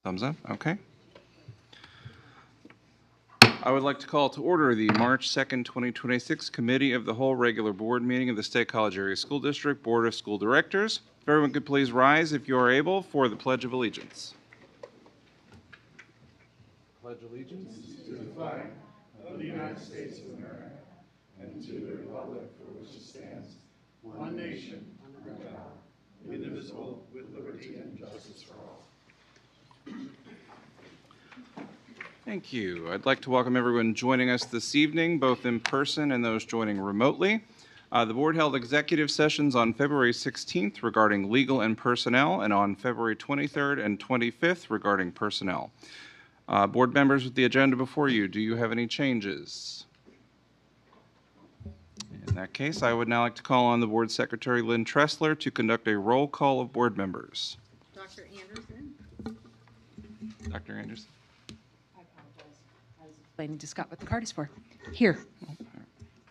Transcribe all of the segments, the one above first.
Thumbs up, okay. I would like to call to order the March 2nd, 2026 Committee of the Whole Regular Board Meeting of the State College Area School District Board of School Directors. If everyone could please rise if you are able for the Pledge of Allegiance. Pledge allegiance to the flag of the United States of America and to the republic for which it stands, one nation, under God, indivisible, with liberty and justice for all. Thank you. I'd like to welcome everyone joining us this evening, both in person and those joining remotely. The board held executive sessions on February 16th regarding legal and personnel, and on February 23rd and 25th regarding personnel. Board members, with the agenda before you, do you have any changes? In that case, I would now like to call on the board secretary, Lynn Tressler, to conduct a roll call of board members. Dr. Anderson? Dr. Anderson? I apologize. I was explaining to Scott what the card is for. Here.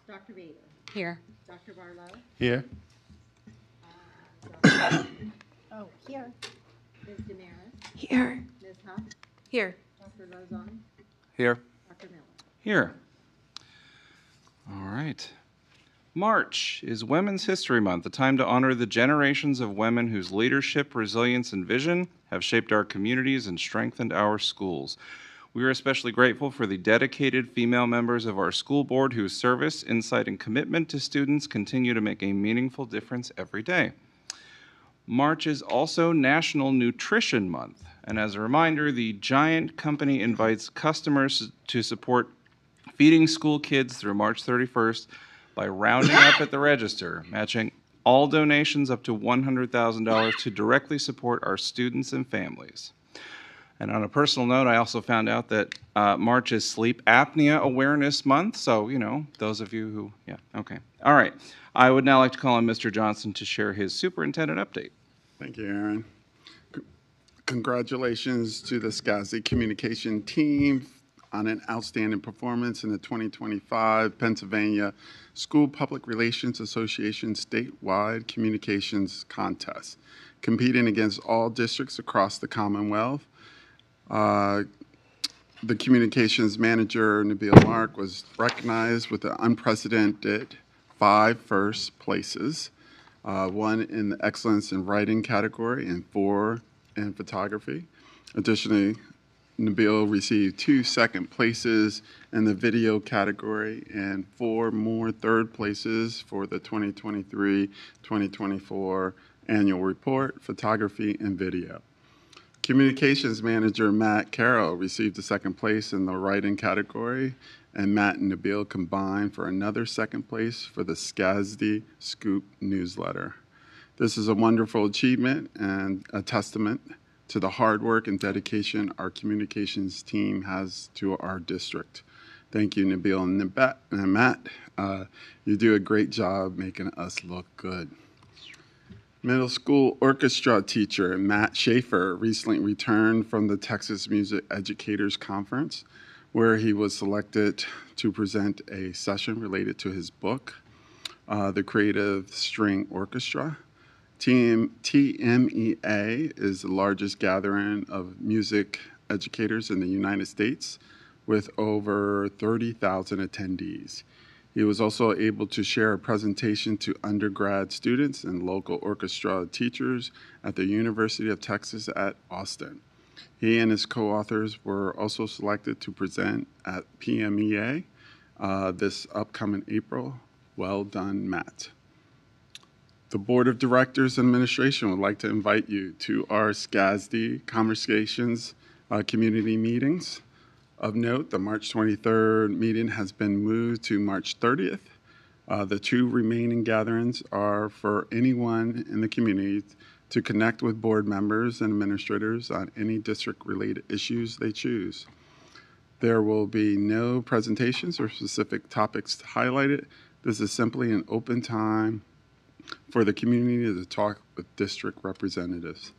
Dr. Vader? Here. Dr. Barlow? Here. Oh, here. Ms. Damaris? Here. Ms. Huff? Here. Dr. Lozon? Here. Dr. Miller? Here. All right. March is Women's History Month, a time to honor the generations of women whose leadership, resilience, and vision have shaped our communities and strengthened our schools. We are especially grateful for the dedicated female members of our school board whose service, insight, and commitment to students continue to make a meaningful difference every day. March is also National Nutrition Month, and as a reminder, the Giant Company invites customers to support feeding school kids through March 31st by rounding up at the register, matching all donations up to $100,000 to directly support our students and families. And on a personal note, I also found out that March is Sleep Apnea Awareness Month, so, you know, those of you who, yeah, okay. All right. I would now like to call on Mr. Johnson to share his superintendent update. Thank you, Aaron. Congratulations to the SCASD communication team on an outstanding performance in the 2025 Pennsylvania School Public Relations Association statewide communications contest, competing against all districts across the Commonwealth. The communications manager, Nabil Mark, was recognized with the unprecedented 5 first places, 1 in the excellence in writing category and 4 in photography. Additionally, Nabil received 2 second places in the video category and 4 more third places for the 2023-2024 annual report, photography, and video. Communications manager Matt Carroll received the 2nd place in the writing category, and Matt and Nabil combined for another 2nd place for the SCASD Scoop newsletter. This is a wonderful achievement and a testament to the hard work and dedication our communications team has to our district. Thank you, Nabil and Matt. You do a great job making us look good. Middle school orchestra teacher Matt Schaefer recently returned from the Texas Music Educators Conference, where he was selected to present a session related to his book, The Creative String Orchestra. TMEA is the largest gathering of music educators in the United States with over 30,000 attendees. He was also able to share a presentation to undergrad students and local orchestra teachers at the University of Texas at Austin. He and his co-authors were also selected to present at PMEA this upcoming April. Well done, Matt. The Board of Directors and Administration would like to invite you to our SCASD Conversations community meetings. Of note, the March 23rd meeting has been moved to March 30th. The 2 remaining gatherings are for anyone in the community to connect with board members and administrators on any district-related issues they choose. There will be no presentations or specific topics highlighted. This is simply an open time for the community to talk with district representatives.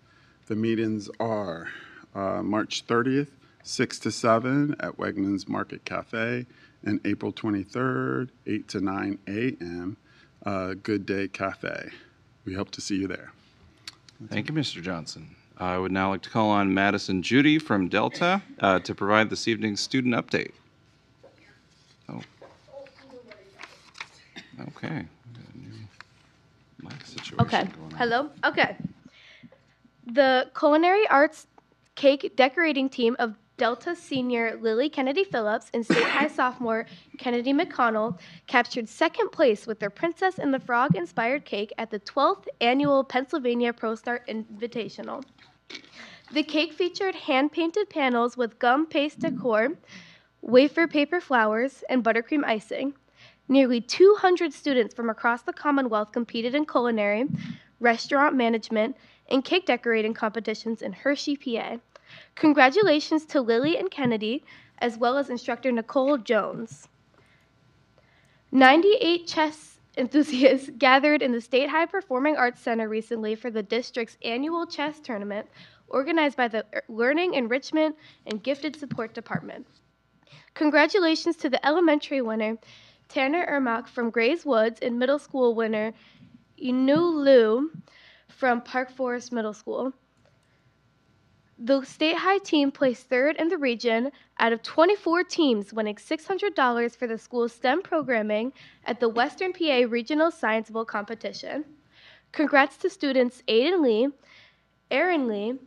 The meetings are March 30th, 6 to 7 at Wegmans Market Cafe, and April 23rd, 8 to 9 a.m., Good Day Cafe. We hope to see you there. Thank you, Mr. Johnson. I would now like to call on Madison Judy from Delta to provide this evening's student update. Oh. Okay. Mic situation Okay. going on. Hello? Okay. The culinary arts cake decorating team of Delta senior Lily Kennedy Phillips and State High sophomore Kennedy McConnell captured second place with their Princess and the Frog inspired cake at the 12th annual Pennsylvania ProStart Invitational. The cake featured hand-painted panels with gum paste decor, wafer paper flowers, and buttercream icing. Nearly 200 students from across the Commonwealth competed in culinary, restaurant management, and cake decorating competitions in Hershey, PA. Congratulations to Lily and Kennedy, as well as instructor Nicole Jones. 98 chess enthusiasts gathered in the State High Performing Arts Center recently for the district's annual chess tournament organized by the Learning Enrichment and Gifted Support Department. Congratulations to the elementary winner, Tanner Ermach from Grays Woods, and middle school winner, Inu Liu from Park Forest Middle School. The State High team placed third in the region out of 24 teams, winning $600 for the school's STEM programming at the Western PA Regional Science Bowl competition. Congrats to students Aiden Lee, Aaron Lee,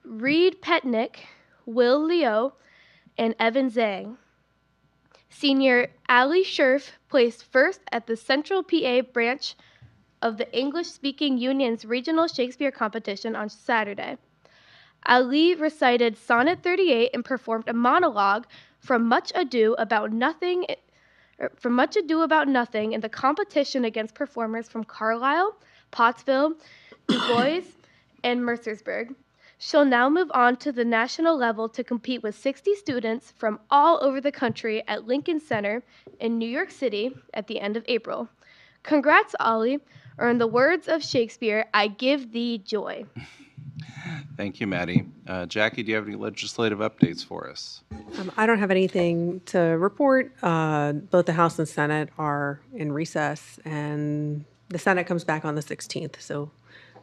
Reed Petnick, Will Leo, and Evan Zhang. Senior Ali Scherf placed first at the Central PA branch of the English-speaking Union's regional Shakespeare competition on Saturday. Ali recited Sonnet 38 and performed a monologue from Much Ado About Nothing in the competition against performers from Carlisle, Pottsville, Du Bois, and Mercersburg. She'll now move on to the national level to compete with 60 students from all over the country at Lincoln Center in New York City at the end of April. Congrats, Ollie, or in the words of Shakespeare, I give thee joy. Thank you, Maddie. Jackie, do you have any legislative updates for us? I don't have anything to report. Both the House and Senate are in recess, and the Senate comes back on the 16th, so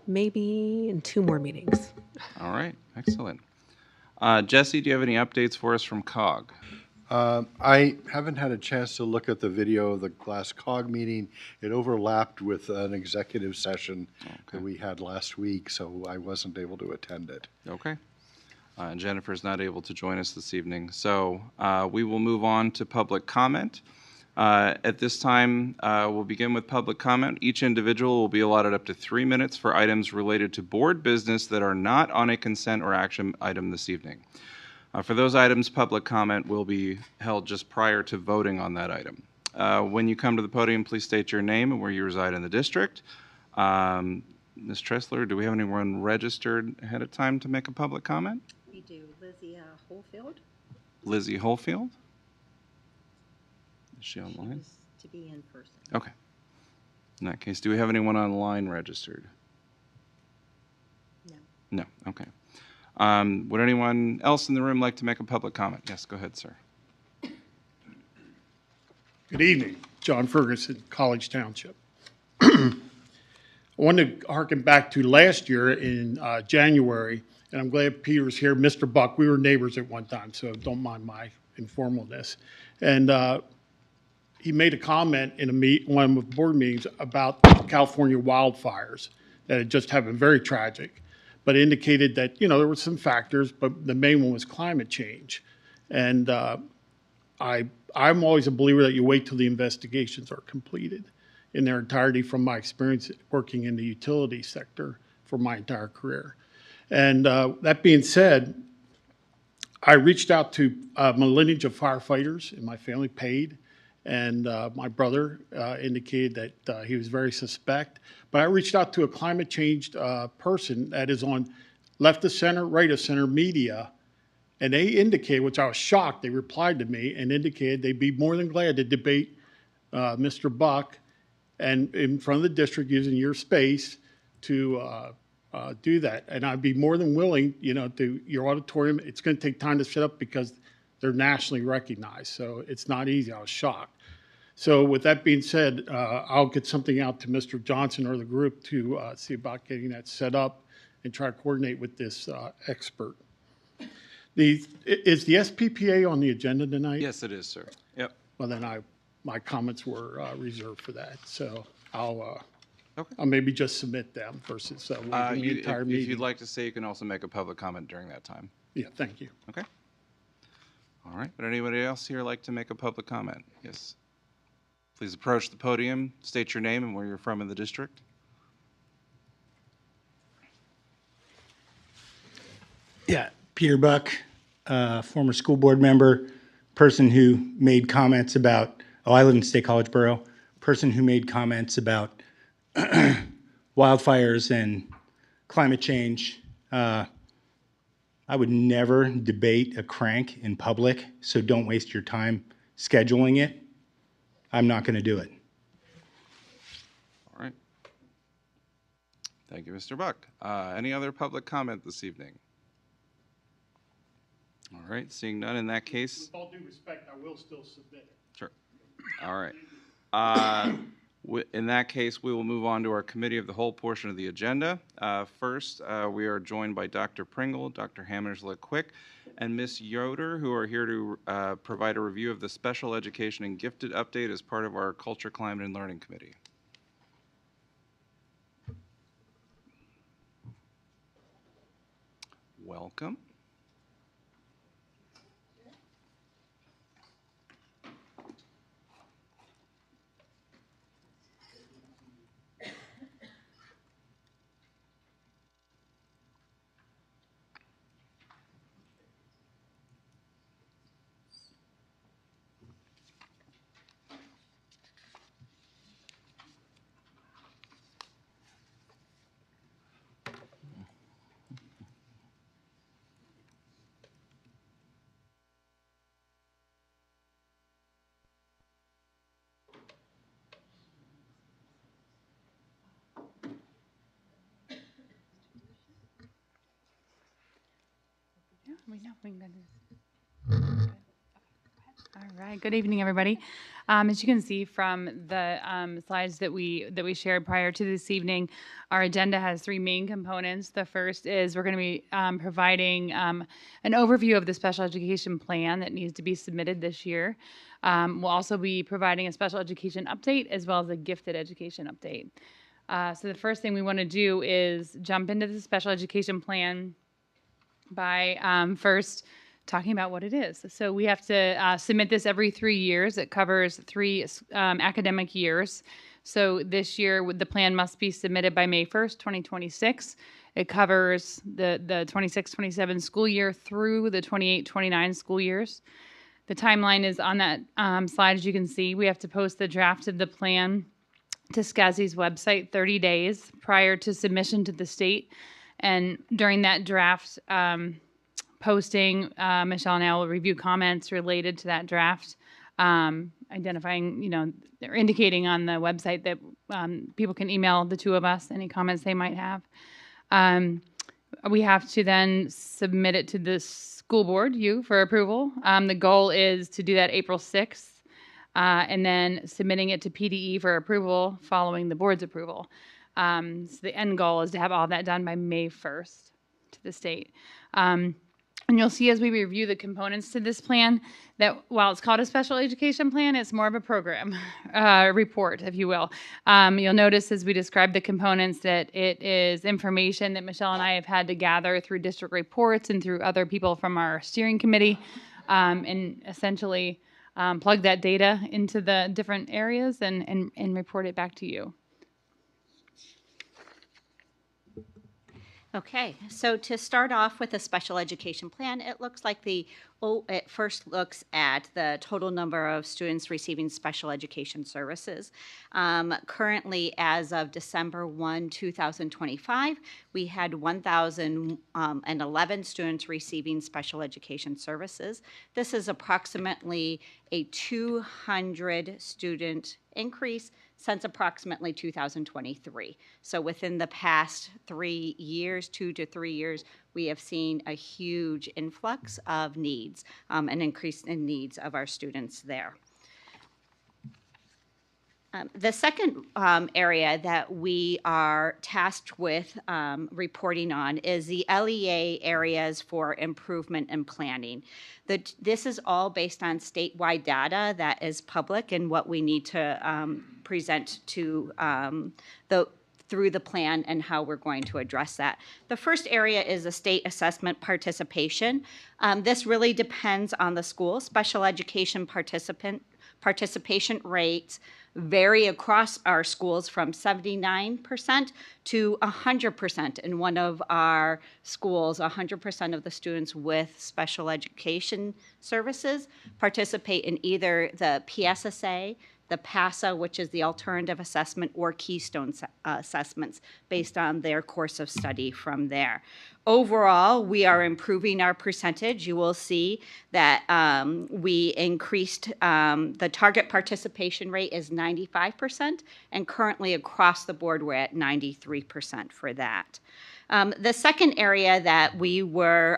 maybe in 2 more meetings. All right, excellent. Jesse, do you have any updates for us from COG? I haven't had a chance to look at the video of the last COG meeting. It overlapped with an executive session that we had last week, so I wasn't able to attend it. Okay. And Jennifer's not able to join us this evening. So we will move on to public comment. At this time, we'll begin with public comment. Each individual will be allotted up to 3 minutes for items related to board business that are not on a consent or action item this evening. For those items, public comment will be held just prior to voting on that item. When you come to the podium, please state your name and where you reside in the district. Ms. Tressler, do we have anyone registered ahead of time to make a public comment? We do. Lizzie Holefield. Lizzie Holefield? Is she online? She was to be in person. Okay. In that case, do we have anyone online registered? No. No, okay. Would anyone else in the room like to make a public comment? Yes, go ahead, sir. Good evening, John Ferguson, College Township. I want to harken back to last year in January, and I'm glad Peter's here. Mr. Buck, we were neighbors at one time, so don't mind my informalness. And he made a comment in one of the board meetings about California wildfires that had just happened, very tragic, but indicated that, you know, there were some factors, but the main one was climate change. And I'm always a believer that you wait till the investigations are completed in their entirety, from my experience working in the utility sector for my entire career. And that being said, I reached out to my lineage of firefighters in my family, paid, and my brother indicated that he was very suspect. But I reached out to a climate change person that is on left of center, right of center media, and they indicated, which I was shocked, they replied to me and indicated they'd be more than glad to debate Mr. Buck and in front of the district using your space to do that. And I'd be more than willing, you know, to your auditorium. It's going to take time to set up because they're nationally recognized, so it's not easy. I was shocked. So with that being said, I'll get something out to Mr. Johnson or the group to see about getting that set up and try to coordinate with this expert. Is the SPPA on the agenda tonight? Yes, it is, sir. Yep. Well, then my comments were reserved for that, so I'll Okay. I'll maybe just submit them versus waiving the entire If meeting. you'd like to say, you can also make a public comment during that time. Yeah, thank you. Okay. All right. Would anybody else here like to make a public comment? Yes. Please approach the podium, state your name and where you're from in the district. Yeah, Peter Buck, former school board member, person who made comments about, I live in State College Borough, person who made comments about wildfires and climate change. I would never debate a crank in public, so don't waste your time scheduling it. I'm not going to do it. All right. Thank you, Mr. Buck. Any other public comment this evening? All right, seeing none in that case. With all due respect, I will still submit it. Sure. All right. In that case, we will move on to our committee of the whole portion of the agenda. First, we are joined by Dr. Pringle, Dr. Hammerslick-Quick, and Ms. Yoder, who are here to provide a review of the special education and gifted update as part of our Culture, Climate, and Learning Committee. Welcome. All right. Good evening, everybody. As you can see from the slides that we shared prior to this evening, our agenda has three main components. The first is we're going to be providing an overview of the special education plan that needs to be submitted this year. We'll also be providing a special education update as well as a gifted education update. So the first thing we want to do is jump into the special education plan by first talking about what it is. So we have to submit this every 3 years. It covers 3 academic years. So this year, the plan must be submitted by May 1st, 2026. It covers the 26-27 school year through the 28-29 school years. The timeline is on that slide, as you can see. We have to post the draft of the plan to SCASI's website 30 days prior to submission to the state. And during that draft posting, Michelle and I will review comments related to that draft, identifying, they're indicating on the website that people can email the two of us any comments they might have. We have to then submit it to the school board, for approval. The goal is to do that April 6th, and then submitting it to PDE for approval following the board's approval. So the end goal is to have all that done by May 1st to the state. And you'll see as we review the components to this plan that while it's called a special education plan, it's more of a program report, if you will. You'll notice as we describe the components that it is information that Michelle and I have had to gather through district reports and through other people from our steering committee, and essentially plug that data into the different areas and report it back to you. Okay, so to start off with a special education plan, it looks like it first looks at the total number of students receiving special education services. Currently, as of December 1, 2025, we had 1,011 students receiving special education services. This is approximately a 200 student increase since approximately 2023. So within the past 3 years, 2 to 3 years, we have seen a huge influx of needs, an increase in needs of our students there. The second area that we are tasked with reporting on is the LEA areas for improvement and planning. This is all based on statewide data that is public and what we need to present to through the plan and how we're going to address that. The first area is the state assessment participation. This really depends on the school. Special education participation rates vary across our schools from 79% to 100%. In one of our schools, 100% of the students with special education services participate in either the PSSA, the PASA, which is the alternative assessment, or Keystone assessments based on their course of study from there. Overall, we are improving our percentage. You will see that we increased the target participation rate is 95%, and currently across the board we're at 93% for that. The second area that we were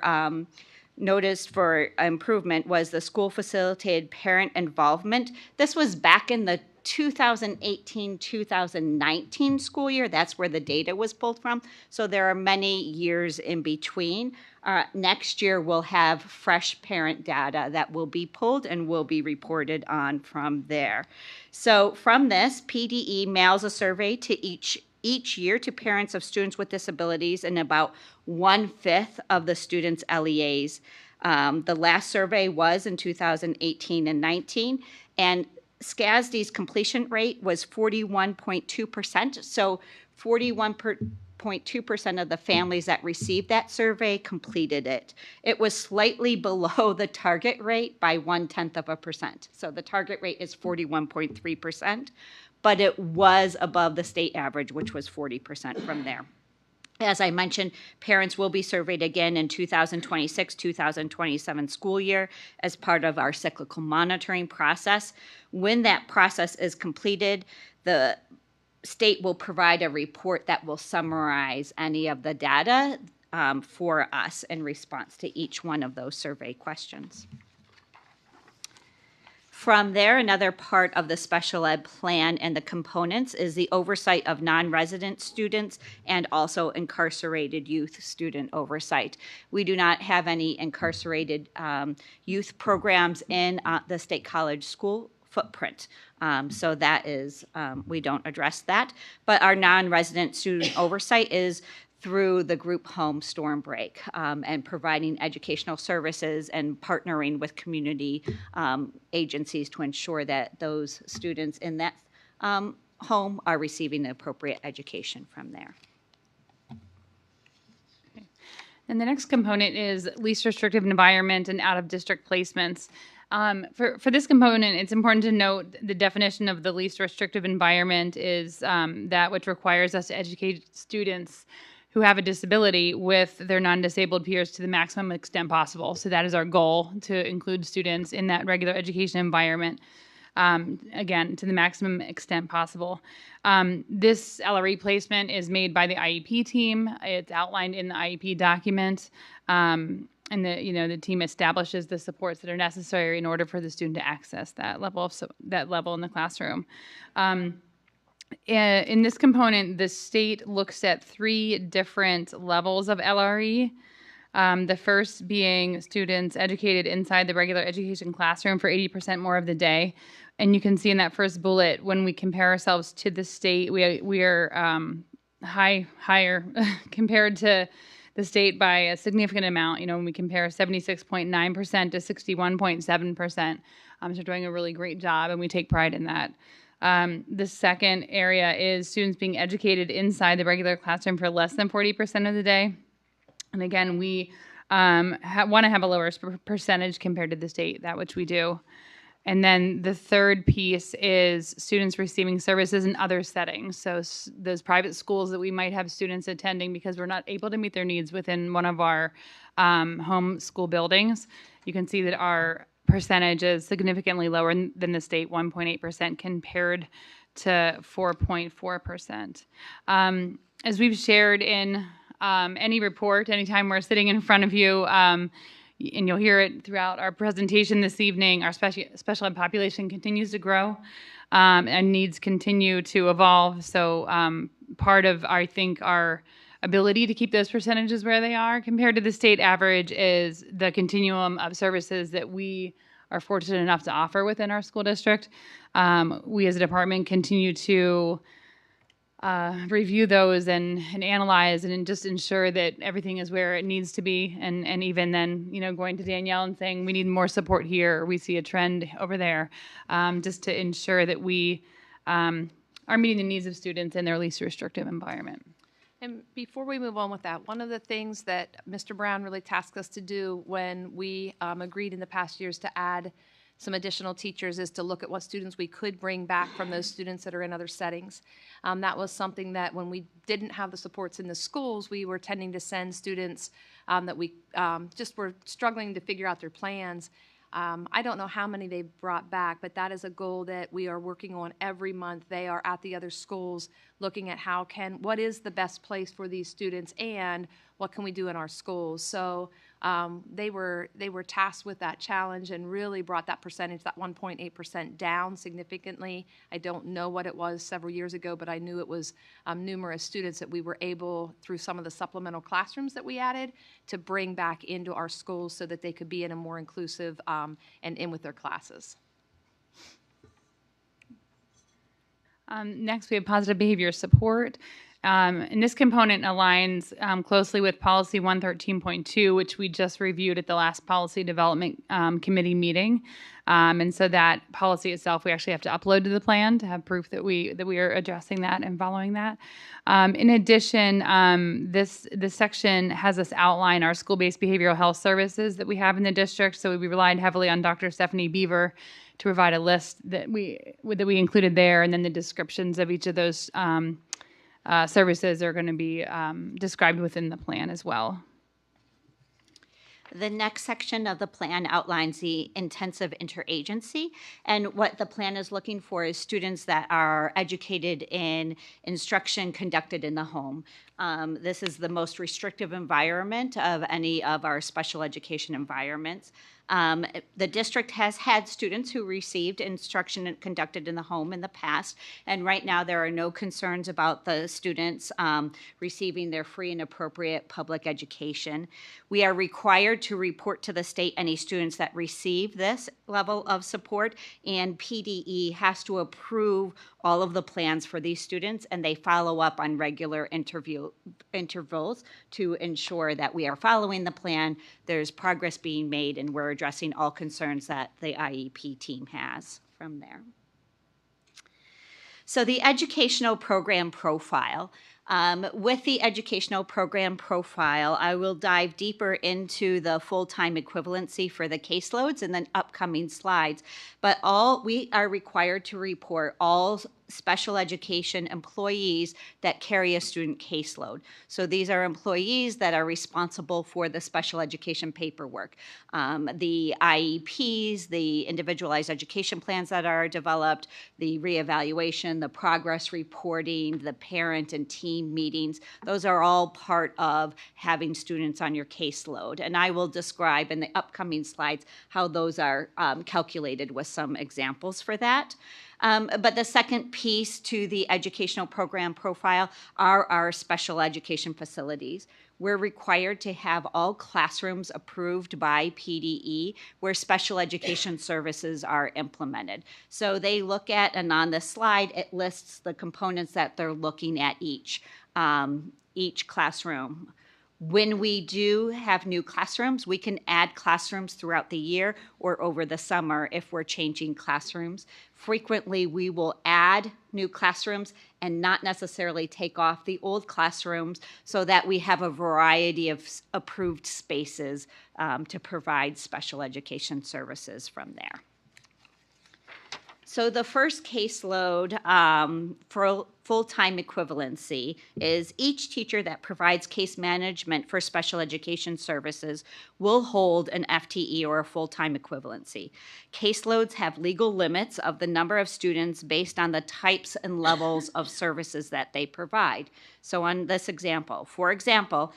noticed for improvement was the school facilitated parent involvement. This was back in the 2018-2019 school year. That's where the data was pulled from. So there are many years in between. Next year we'll have fresh parent data that will be pulled and will be reported on from there. So from this, PDE mails a survey to each year to parents of students with disabilities in about 1/5 of the students' LEAs. The last survey was in 2018 and 19, and SCASD's completion rate was 41.2%. So 41.2% of the families that received that survey completed it. It was slightly below the target rate by 0.1%. So the target rate is 41.3%. But it was above the state average, which was 40% from there. As I mentioned, parents will be surveyed again in 2026-2027 school year as part of our cyclical monitoring process. When that process is completed, the state will provide a report that will summarize any of the data for us in response to each one of those survey questions. From there, another part of the special ed plan and the components is the oversight of non-resident students and also incarcerated youth student oversight. We do not have any incarcerated youth programs in the State College school footprint. So that is, we don't address that. But our non-resident student oversight is through the group home Storm Break and providing educational services and partnering with community agencies to ensure that those students in that home are receiving the appropriate education from there. And the next component is least restrictive environment and out-of-district placements. For this component, it's important to note the definition of the least restrictive environment is that which requires us to educate students who have a disability with their non-disabled peers to the maximum extent possible. So that is our goal, to include students in that regular education environment, again, to the maximum extent possible. This LRE placement is made by the IEP team. It's outlined in the IEP document. And the team establishes the supports that are necessary in order for the student to access that level in the classroom. In this component, the state looks at 3 different levels of LRE. The first being students educated inside the regular education classroom for 80% more of the day. And you can see in that first bullet, when we compare ourselves to the state, we are higher compared to the state by a significant amount. When we compare 76.9% to 61.7%. So doing a really great job, and we take pride in that. The second area is students being educated inside the regular classroom for less than 40% of the day. And again, we want to have a lower percentage compared to the state, that which we do. And then the third piece is students receiving services in other settings. So those private schools that we might have students attending because we're not able to meet their needs within one of our home school buildings. You can see that our percentage is significantly lower than the state, 1.8% compared to 4.4%. As we've shared in any report, anytime we're sitting in front of you, and you'll hear it throughout our presentation this evening, our special ed population continues to grow, and needs continue to evolve. So part of, I think, our ability to keep those percentages where they are compared to the state average is the continuum of services that we are fortunate enough to offer within our school district. We as a department continue to review those and analyze and just ensure that everything is where it needs to be. And even then, going to Danielle and saying we need more support here, or we see a trend over there, just to ensure that we are meeting the needs of students in their least restrictive environment. And before we move on with that, one of the things that Mr. Brown really tasked us to do when we agreed in the past years to add some additional teachers is to look at what students we could bring back from those students that are in other settings. That was something that when we didn't have the supports in the schools, we were tending to send students that we just were struggling to figure out their plans. I don't know how many they brought back, but that is a goal that we are working on every month. They are at the other schools looking at what is the best place for these students and what can we do in our schools. So they were tasked with that challenge and really brought that percentage, that 1.8%, down significantly. I don't know what it was several years ago, but I knew it was numerous students that we were able, through some of the supplemental classrooms that we added, to bring back into our schools so that they could be in a more inclusive and in with their classes. Next, we have positive behavior support. And this component aligns closely with Policy 113.2, which we just reviewed at the last Policy Development Committee meeting. And so that policy itself, we actually have to upload to the plan to have proof that we are addressing that and following that. In addition, this section has us outline our school-based behavioral health services that we have in the district. So we relied heavily on Dr. Stephanie Beaver to provide a list that we included there, and then the descriptions of each of those services are going to be described within the plan as well. The next section of the plan outlines the intensive interagency, and what the plan is looking for is students that are educated in instruction conducted in the home. This is the most restrictive environment of any of our special education environments. The district has had students who received instruction conducted in the home in the past, and right now there are no concerns about the students receiving their free and appropriate public education. We are required to report to the state any students that receive this level of support, and PDE has to approve all of the plans for these students, and they follow up on regular intervals to ensure that we are following the plan, there's progress being made, and we're addressing all concerns that the IEP team has from there. So the educational program profile. With the educational program profile, I will dive deeper into the full-time equivalency for the caseloads in the upcoming slides, but we are required to report all special education employees that carry a student caseload. So these are employees that are responsible for the special education paperwork, the IEPs, the individualized education plans that are developed, the reevaluation, the progress reporting, the parent and team meetings. Those are all part of having students on your caseload. And I will describe in the upcoming slides how those are calculated with some examples for that. But the second piece to the educational program profile are our special education facilities. We're required to have all classrooms approved by PDE where special education services are implemented. So they look at, and on this slide, it lists the components that they're looking at each classroom. When we do have new classrooms, we can add classrooms throughout the year or over the summer if we're changing classrooms. Frequently, we will add new classrooms and not necessarily take off the old classrooms so that we have a variety of approved spaces to provide special education services from there. So the first caseload for full-time equivalency is each teacher that provides case management for special education services will hold an FTE or a full-time equivalency. Caseloads have legal limits of the number of students based on the types and levels of services that they provide. So on this example, for example,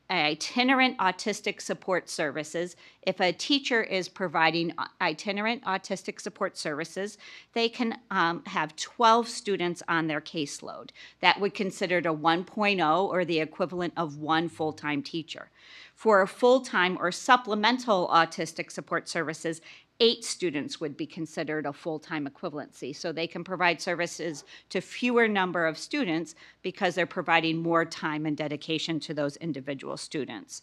itinerant autistic support services. If a teacher is providing itinerant autistic support services, they can have 12 students on their caseload. That would consider a 1.0 or the equivalent of one full-time teacher. For a full-time or supplemental autistic support services, 8 students would be considered a full-time equivalency. So they can provide services to fewer number of students because they're providing more time and dedication to those individual students.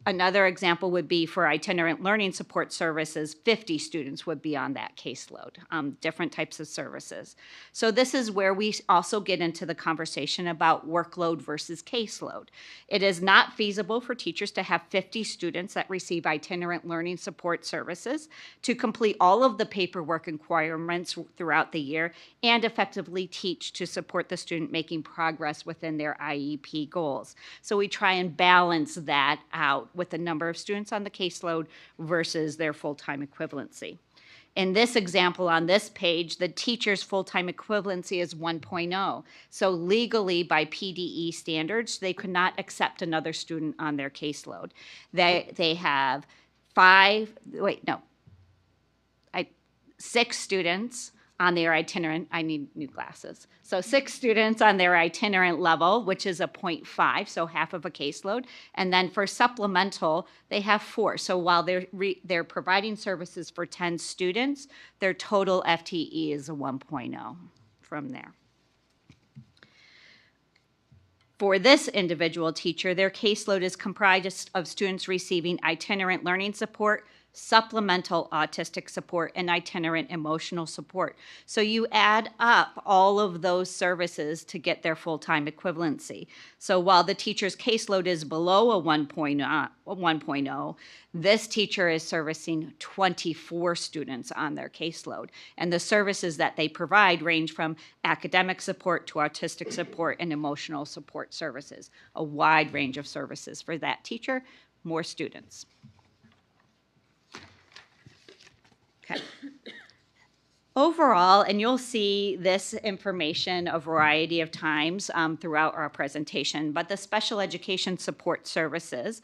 Another example would be for itinerant learning support services, 50 students would be on that caseload, different types of services. So this is where we also get into the conversation about workload versus caseload. It is not feasible for teachers to have 50 students that receive itinerant learning support services to complete all of the paperwork requirements throughout the year and effectively teach to support the student making progress within their IEP goals. So we try and balance that out with the number of students on the caseload versus their full-time equivalency. In this example on this page, the teacher's full-time equivalency is 1.0. So legally, by PDE standards, they could not accept another student on their caseload. They have 6 students on their itinerant, I need new glasses. So 6 students on their itinerant level, which is a 0.5, so half of a caseload. And then for supplemental, they have 4. So while they're providing services for 10 students, their total FTE is a 1.0 from there. For this individual teacher, their caseload is comprised of students receiving itinerant learning support, supplemental autistic support, and itinerant emotional support. So you add up all of those services to get their full-time equivalency. So while the teacher's caseload is below a 1.0, this teacher is servicing 24 students on their caseload. And the services that they provide range from academic support to autistic support and emotional support services, a wide range of services for that teacher, more students. Okay. Overall, and you'll see this information a variety of times throughout our presentation, but the special education support services,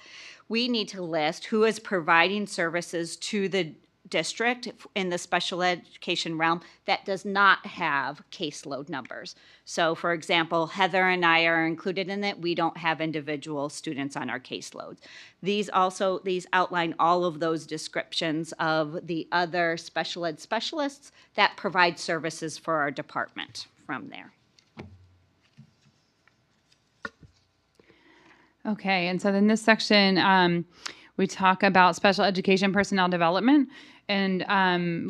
we need to list who is providing services to the district in the special education realm that does not have caseload numbers. So for example, Heather and I are included in it. We don't have individual students on our caseloads. These outline all of those descriptions of the other special ed specialists that provide services for our department from there. Okay, and so in this section, we talk about special education personnel development. And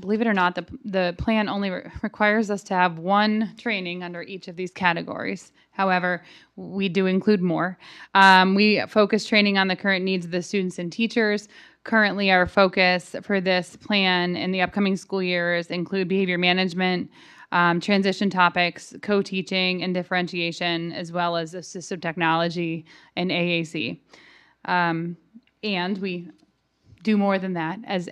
believe it or not, the plan only requires us to have 1 training under each of these categories. However, we do include more. We focus training on the current needs of the students and teachers. Currently, our focus for this plan in the upcoming school years include behavior management, transition topics, co-teaching and differentiation, as well as assistive technology and AAC. And we do more than that as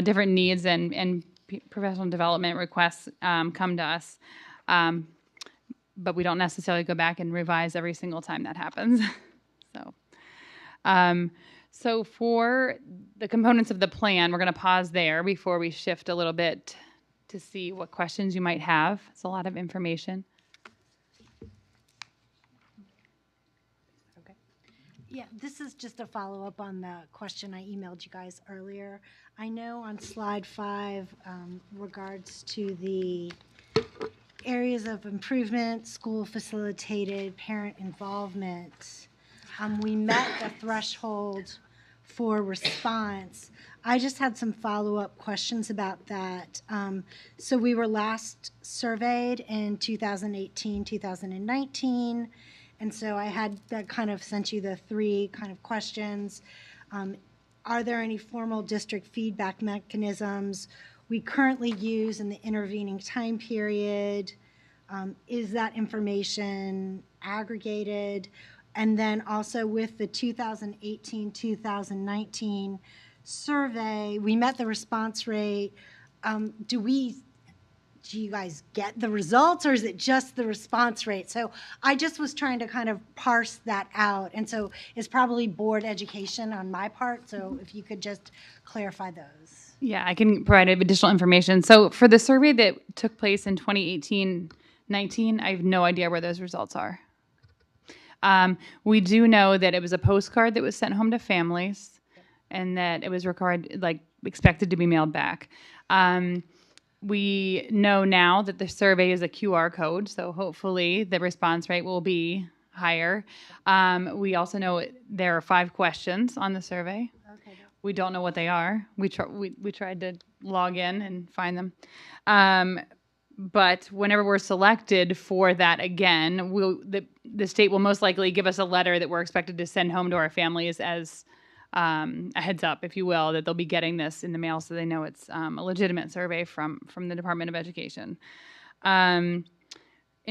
different needs and professional development requests come to us. But we don't necessarily go back and revise every single time that happens. So for the components of the plan, we're going to pause there before we shift a little bit to see what questions you might have. It's a lot of information. Yeah, this is just a follow-up on the question I emailed you guys earlier. I know on slide 5, regards to the areas of improvement, school facilitated parent involvement, we met the threshold for response. I just had some follow-up questions about that. So we were last surveyed in 2018, 2019. And so I had that kind of sent you the 3 kind of questions. Are there any formal district feedback mechanisms we currently use in the intervening time period? Is that information aggregated? And then also with the 2018-2019 survey, we met the response rate. Do we do you guys get the results or is it just the response rate? So I just was trying to kind of parse that out. And so it's probably board education on my part. So if you could just clarify those. Yeah, I can provide additional information. So for the survey that took place in 2018-19, I have no idea where those results are. We do know that it was a postcard that was sent home to families and that it was expected to be mailed back. We know now that the survey is a QR code, so hopefully the response rate will be higher. We also know there are 5 questions on the survey. Okay. We don't know what they are. We tried to log in and find them. But whenever we're selected for that again, the state will most likely give us a letter that we're expected to send home to our families as a heads up, if you will, that they'll be getting this in the mail so they know it's a legitimate survey from the Department of Education. In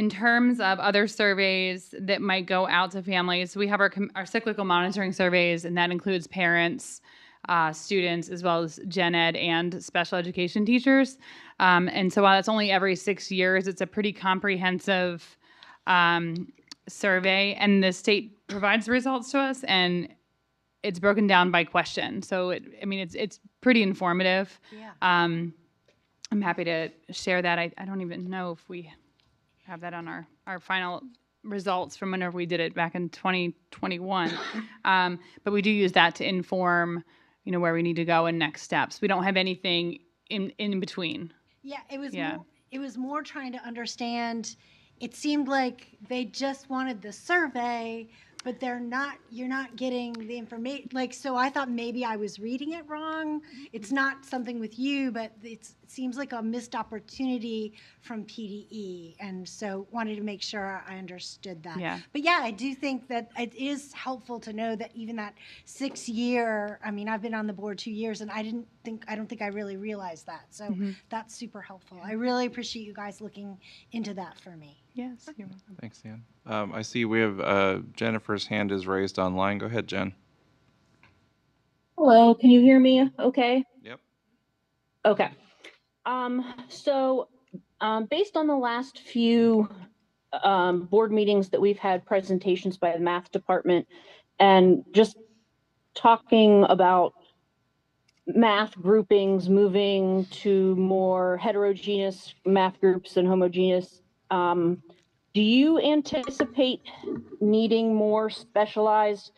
terms of other surveys that might go out to families, we have our cyclical monitoring surveys, and that includes parents, students, as well as gen ed and special education teachers. And so while it's only every 6 years, it's a pretty comprehensive survey, and the state provides the results to us, and it's broken down by question. So it's pretty informative. Yeah. I'm happy to share that. I don't even know if we have that on our final results from whenever we did it back in 2021. But we do use that to inform, where we need to go and next steps. We don't have anything in between. Yeah, it was Yeah. it was more trying to understand. It seemed like they just wanted the survey, but you're not getting the information. So I thought maybe I was reading it wrong. It's not something with you, but it seems like a missed opportunity from PDE. And so wanted to make sure I understood that. Yeah. But yeah, I do think that it is helpful to know that even that 6-year, I've been on the board 2 years and I don't think I really realized that. So that's super helpful. I really appreciate you guys looking into that for me. Yes, you're welcome. Thanks, Dan. I see we have Jennifer's hand is raised online. Go ahead, Jen. Hello, can you hear me okay? Yep. Okay. So based on the last few board meetings that we've had presentations by the math department and just talking about math groupings moving to more heterogeneous math groups than homogeneous, do you anticipate needing more specialized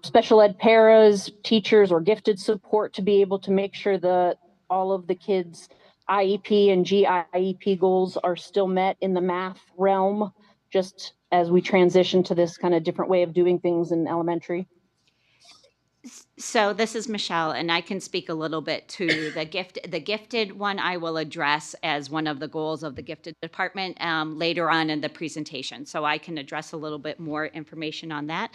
special ed paras, teachers, or gifted support to be able to make sure that all of the kids' IEP and GIEP goals are still met in the math realm, just as we transition to this kind of different way of doing things in elementary? So this is Michelle, and I can speak a little bit to the gifted one. I will address as one of the goals of the gifted department later on in the presentation. So I can address a little bit more information on that.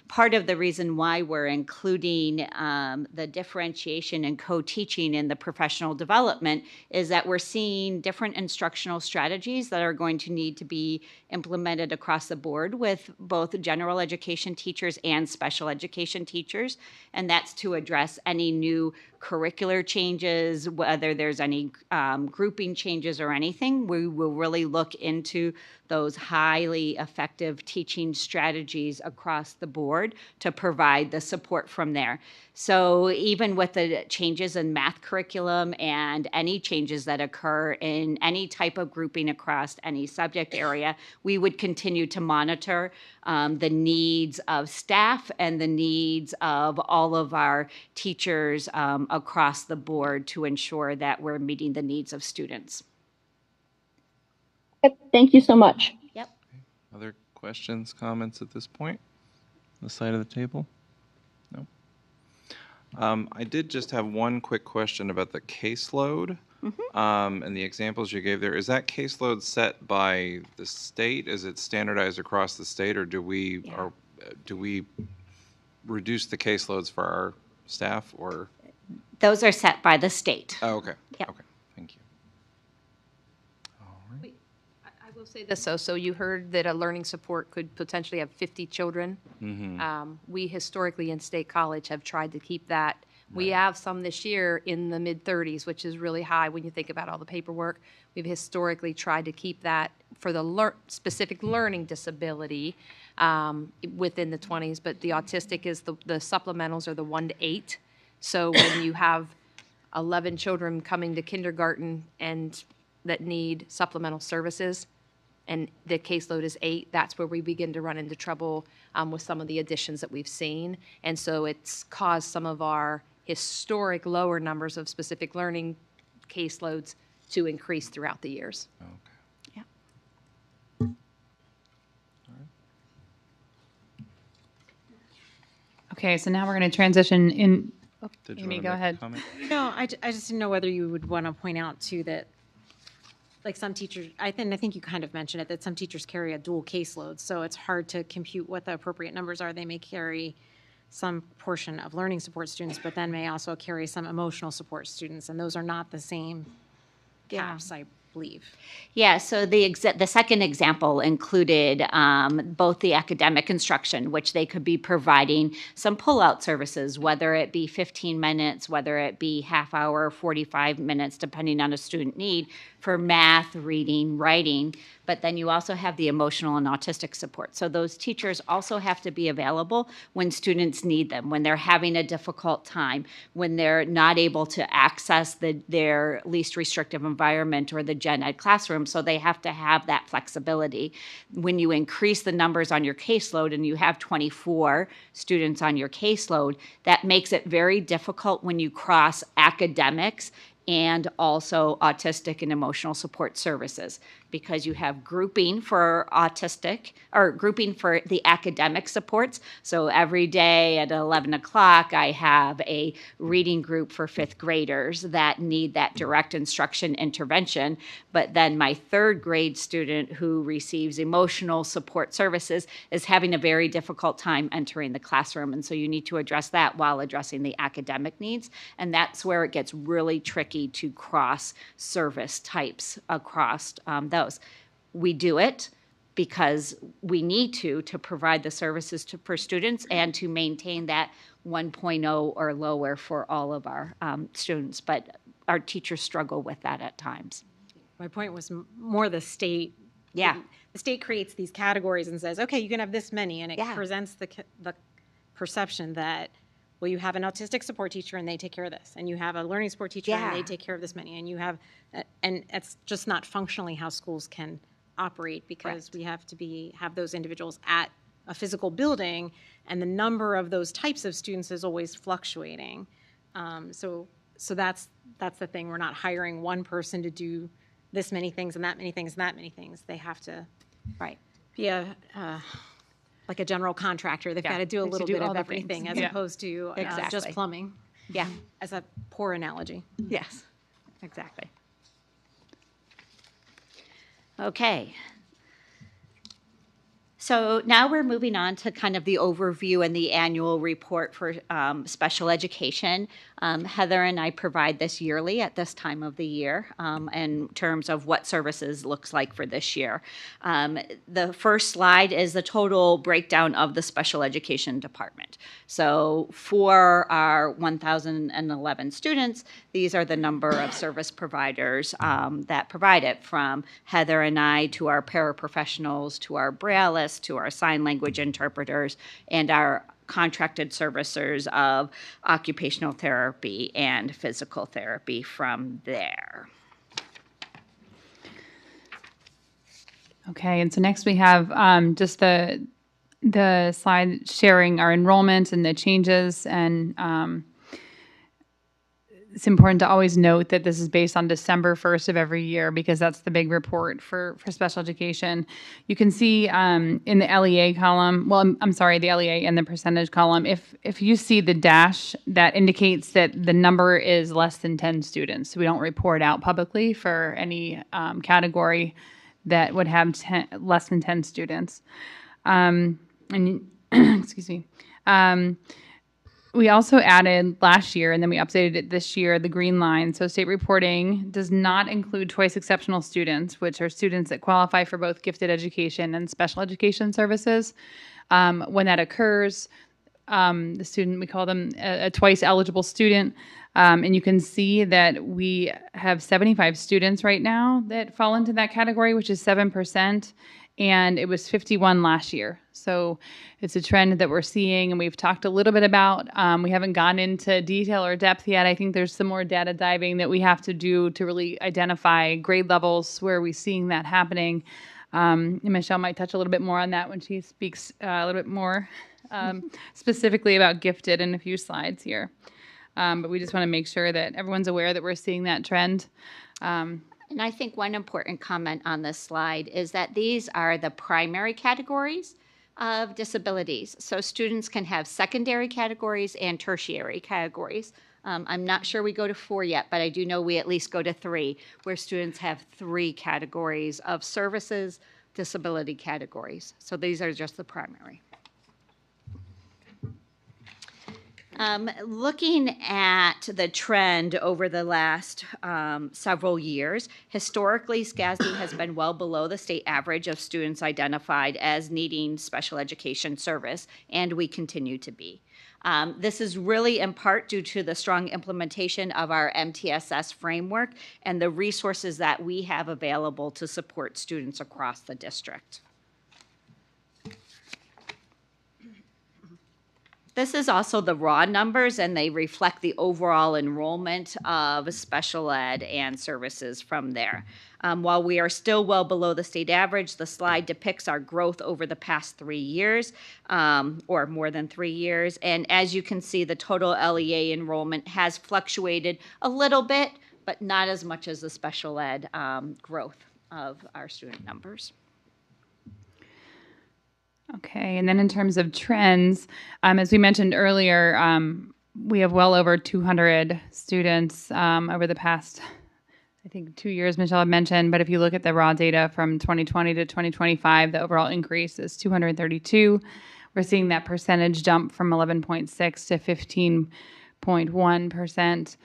Part of the reason why we're including the differentiation and co-teaching in the professional development is that we're seeing different instructional strategies that are going to need to be implemented across the board with both general education teachers and special education teachers. And that's to address any new curricular changes, whether there's any grouping changes or anything. We will really look into those highly effective teaching strategies across the board to provide the support from there. So even with the changes in math curriculum and any changes that occur in any type of grouping across any subject area, we would continue to monitor the needs of staff and the needs of all of our teachers across the board to ensure that we're meeting the needs of students. Thank you so much. Yep. Other questions, comments at this point? On the side of the table? No? I did just have one quick question about the caseload and the examples you gave there. Is that caseload set by the state? Is it standardized across the state, or do we reduce the caseloads for our staff? Or Those are set by the state. oh, okay. Yep. Okay. Thank you. I will say this, though. So you heard that a learning support could potentially have 50 children. We historically in State College have tried to keep that We have some this year in the mid-30s, which is really high when you think about all the paperwork. We've historically tried to keep that for the specific learning disability within the 20s, but the autistic is the supplementals are the 1 to 8. So when you have 11 children coming to kindergarten and that need supplemental services, and the caseload is 8, that's where we begin to run into trouble with some of the additions that we've seen. And so it's caused some of our historic lower numbers of specific learning caseloads to increase throughout the years. Okay. Yeah. Okay, so now we're going to transition in. Oh, Did you Amy, wanna go make a ahead. comment? No, I just didn't know whether you would want to point out too that, like some teachers, I think you kind of mentioned it, that some teachers carry a dual caseload, so it's hard to compute what the appropriate numbers are. They may carry some portion of learning support students, but then may also carry some emotional support students, and those are not the same caps, I believe. Yeah, so the second example included both the academic instruction, which they could be providing some pull-out services, whether it be 15 minutes, whether it be half hour, 45 minutes, depending on a student need, for math, reading, writing. But then you also have the emotional and autistic support. So those teachers also have to be available when students need them, when they're having a difficult time, when they're not able to access their least restrictive environment or the gen ed classroom. So they have to have that flexibility. When you increase the numbers on your caseload and you have 24 students on your caseload, that makes it very difficult when you cross academics and also autistic and emotional support services, because you have grouping for autistic or grouping for the academic supports. So every day at 11 o'clock, I have a reading group for 5th graders that need that direct instruction intervention. But then my 3rd grade student who receives emotional support services is having a very difficult time entering the classroom. And so you need to address that while addressing the academic needs. And that's where it gets really tricky to cross service types across those. We do it because we need to provide the services for students and to maintain that 1.0 or lower for all of our students. But our teachers struggle with that at times. My point was more the state. Yeah. The state creates these categories and says, okay, you can have this many, and it presents the perception that, well, you have an autistic support teacher and they take care of this, and you have a learning support teacher and they take care of this many, and you have, and it's just not functionally how schools can operate, because we have to have those individuals at a physical building, and the number of those types of students is always fluctuating. So that's the thing. We're not hiring one person to do this many things and that many things and that many things. They have to be like a general contractor. They've got to do a little bit of everything as opposed to just plumbing. Yeah. As a poor analogy. Yes, exactly. Okay. So now we're moving on to kind of the overview and the annual report for special education. Heather and I provide this yearly at this time of the year in terms of what services looks like for this year. The first slide is the total breakdown of the special education department. So for our 1,011 students, these are the number of service providers that provide it, from Heather and I to our paraprofessionals to our Braillists to our sign language interpreters and our contracted servicers of occupational therapy and physical therapy from there. Okay, and so next we have just the slide sharing our enrollment and the changes, and it's important to always note that this is based on December 1st of every year, because that's the big report for special education. You can see in the LEA column, well, I'm sorry, the LEA and the percentage column, if you see the dash, that indicates that the number is less than 10 students. So we don't report out publicly for any category that would have less than 10 students. And excuse me. We also added last year, and then we updated it this year, the green line. So state reporting does not include twice exceptional students, which are students that qualify for both gifted education and special education services. When that occurs, the student, we call them a twice eligible student. And you can see that we have 75 students right now that fall into that category, which is 7%. And it was 51 last year. So it's a trend that we're seeing, and we've talked a little bit about. We haven't gone into detail or depth yet. I think there's some more data diving that we have to do to really identify grade levels where we're seeing that happening. And Michelle might touch a little bit more on that when she speaks a little bit more specifically about gifted in a few slides here. But we just want to make sure that everyone's aware that we're seeing that trend. And I think one important comment on this slide is that these are the primary categories of disabilities. So students can have secondary categories and tertiary categories. I'm not sure we go to 4 yet, but I do know we at least go to 3, where students have 3 categories of services, disability categories. So these are just the primary. Looking at the trend over the last several years, historically, SCASD has been well below the state average of students identified as needing special education service, and we continue to be. This is really in part due to the strong implementation of our MTSS framework and the resources that we have available to support students across the district. This is also the raw numbers, and they reflect the overall enrollment of special ed and services from there. While we are still well below the state average, the slide depicts our growth over the past 3 years, or more than 3 years. And as you can see, the total LEA enrollment has fluctuated a little bit, but not as much as the special ed growth of our student numbers. Okay, and then in terms of trends, as we mentioned earlier, we have well over 200 students over the past, I think, 2 years, Michelle had mentioned. But if you look at the raw data from 2020 to 2025, the overall increase is 232. We're seeing that percentage jump from 11.6 to 15.1%.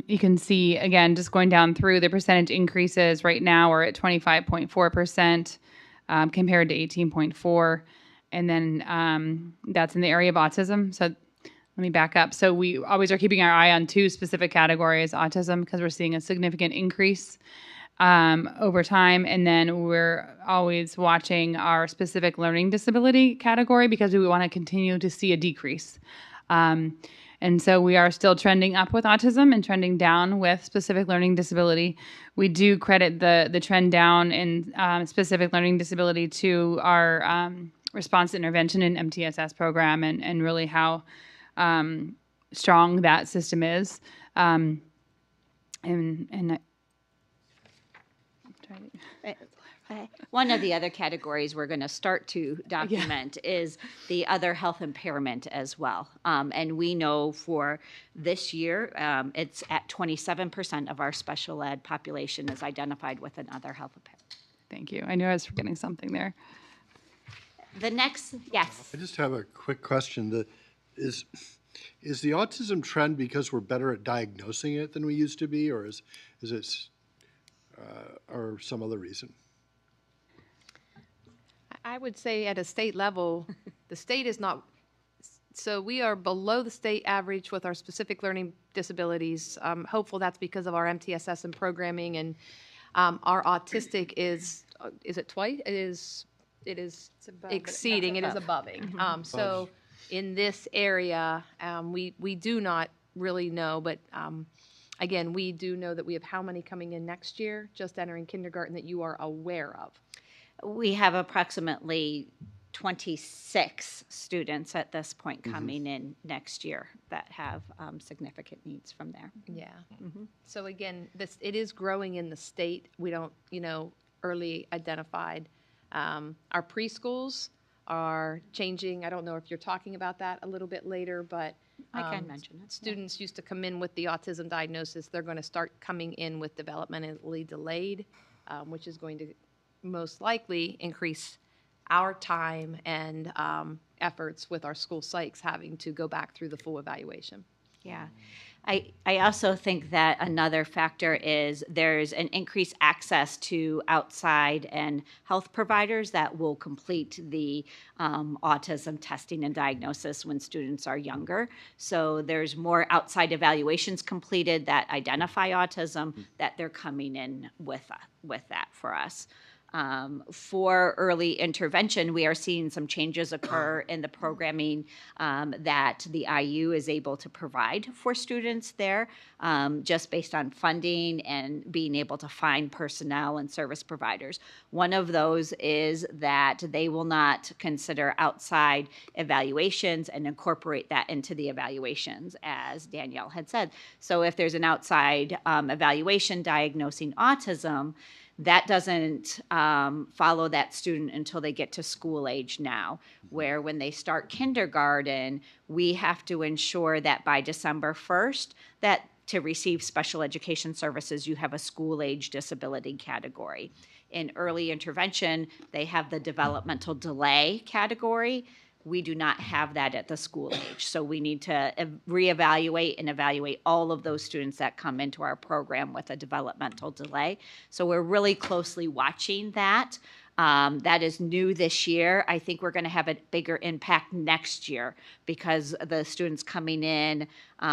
You can see, again, just going down through the percentage increases right now, we're at 25.4%. Compared to 18.4, and then that's in the area of autism. So let me back up. So we always are keeping our eye on 2 specific categories, autism, because we're seeing a significant increase over time, and then we're always watching our specific learning disability category because we want to continue to see a decrease. And so we are still trending up with autism and trending down with specific learning disability. We do credit the trend down in specific learning disability to our response intervention and MTSS program and really how strong that system is. One of the other categories we're going to start to document is the other health impairment as well. And we know for this year, it's at 27% of our special ed population is identified with another health impairment. Thank you. I knew I was forgetting something there. The next, yes. I just have a quick question. Is the autism trend because we're better at diagnosing it than we used to be, or is it or some other reason? I would say at a state level, the state is not, so we are below the state average with our specific learning disabilities. I'm hopeful that's because of our MTSS and programming, and our autistic is it twice? It is exceeding, it is aboving. So in this area, we do not really know, but again, we do know that we have how many coming in next year, just entering kindergarten, that you are aware of? We have approximately 26 students at this point coming in next year that have significant needs from there. Yeah. So again, it is growing in the state. We don't, early identified. Our preschools are changing. I don't know if you're talking about that a little bit later, but I can mention it. Students used to come in with the autism diagnosis. They're going to start coming in with developmentally delayed, which is going to most likely increase our time and efforts with our school psychs having to go back through the full evaluation. Yeah. I also think that another factor is there's an increased access to outside and health providers that will complete the autism testing and diagnosis when students are younger. So there's more outside evaluations completed that identify autism that they're coming in with that for us. For early intervention, we are seeing some changes occur in the programming that the IU is able to provide for students there, just based on funding and being able to find personnel and service providers. One of those is that they will not consider outside evaluations and incorporate that into the evaluations, as Danielle had said. So if there's an outside evaluation diagnosing autism, that doesn't follow that student until they get to school age now, where when they start kindergarten, we have to ensure that by December 1st, that to receive special education services, you have a school age disability category. In early intervention, they have the developmental delay category. We do not have that at the school age. So we need to reevaluate and evaluate all of those students that come into our program with a developmental delay. So we're really closely watching that. That is new this year. I think we're going to have a bigger impact next year because the students coming in,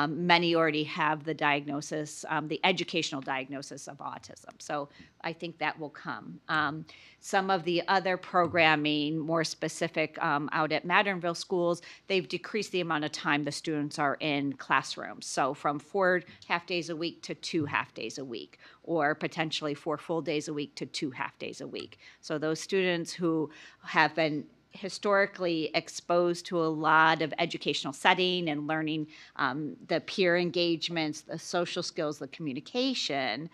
many already have the diagnosis, the educational diagnosis of autism. So I think that will come. Some of the other programming, more specific out at Matternville schools, they've decreased the amount of time the students are in classrooms. So from 4 half-days a week to 2 half-days a week, or potentially 4 full days a week to 2 half-days a week. So those students who have been historically exposed to a lot of educational setting and learning the peer engagements, the social skills, the communication,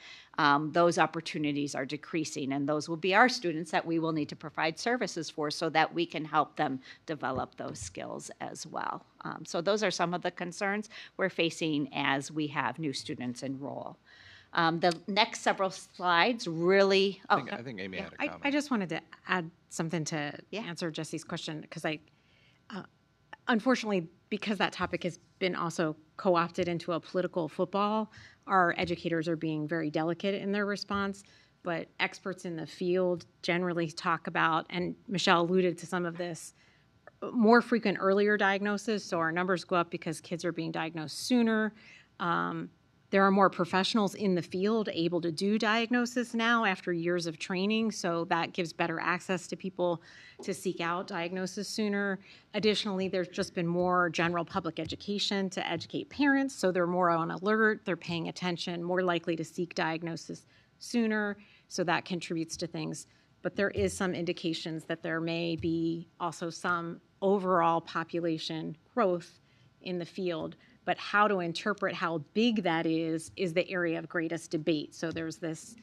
those opportunities are decreasing, and those will be our students that we will need to provide services for so that we can help them develop those skills as well. So those are some of the concerns we're facing as we have new students enroll. The next several slides really. I think Amy had a comment. I just wanted to add something to answer Jesse's question, because unfortunately, because that topic has been also co-opted into a political football, our educators are being very delicate in their response. But experts in the field generally talk about, and Michelle alluded to some of this, more frequent earlier diagnosis. So our numbers go up because kids are being diagnosed sooner. There are more professionals in the field able to do diagnosis now after years of training, so that gives better access to people to seek out diagnosis sooner. Additionally, there's just been more general public education to educate parents, so they're more on alert, they're paying attention, more likely to seek diagnosis sooner, so that contributes to things. But there is some indications that there may be also some overall population growth in the field. But how to interpret how big that is the area of greatest debate. So there's this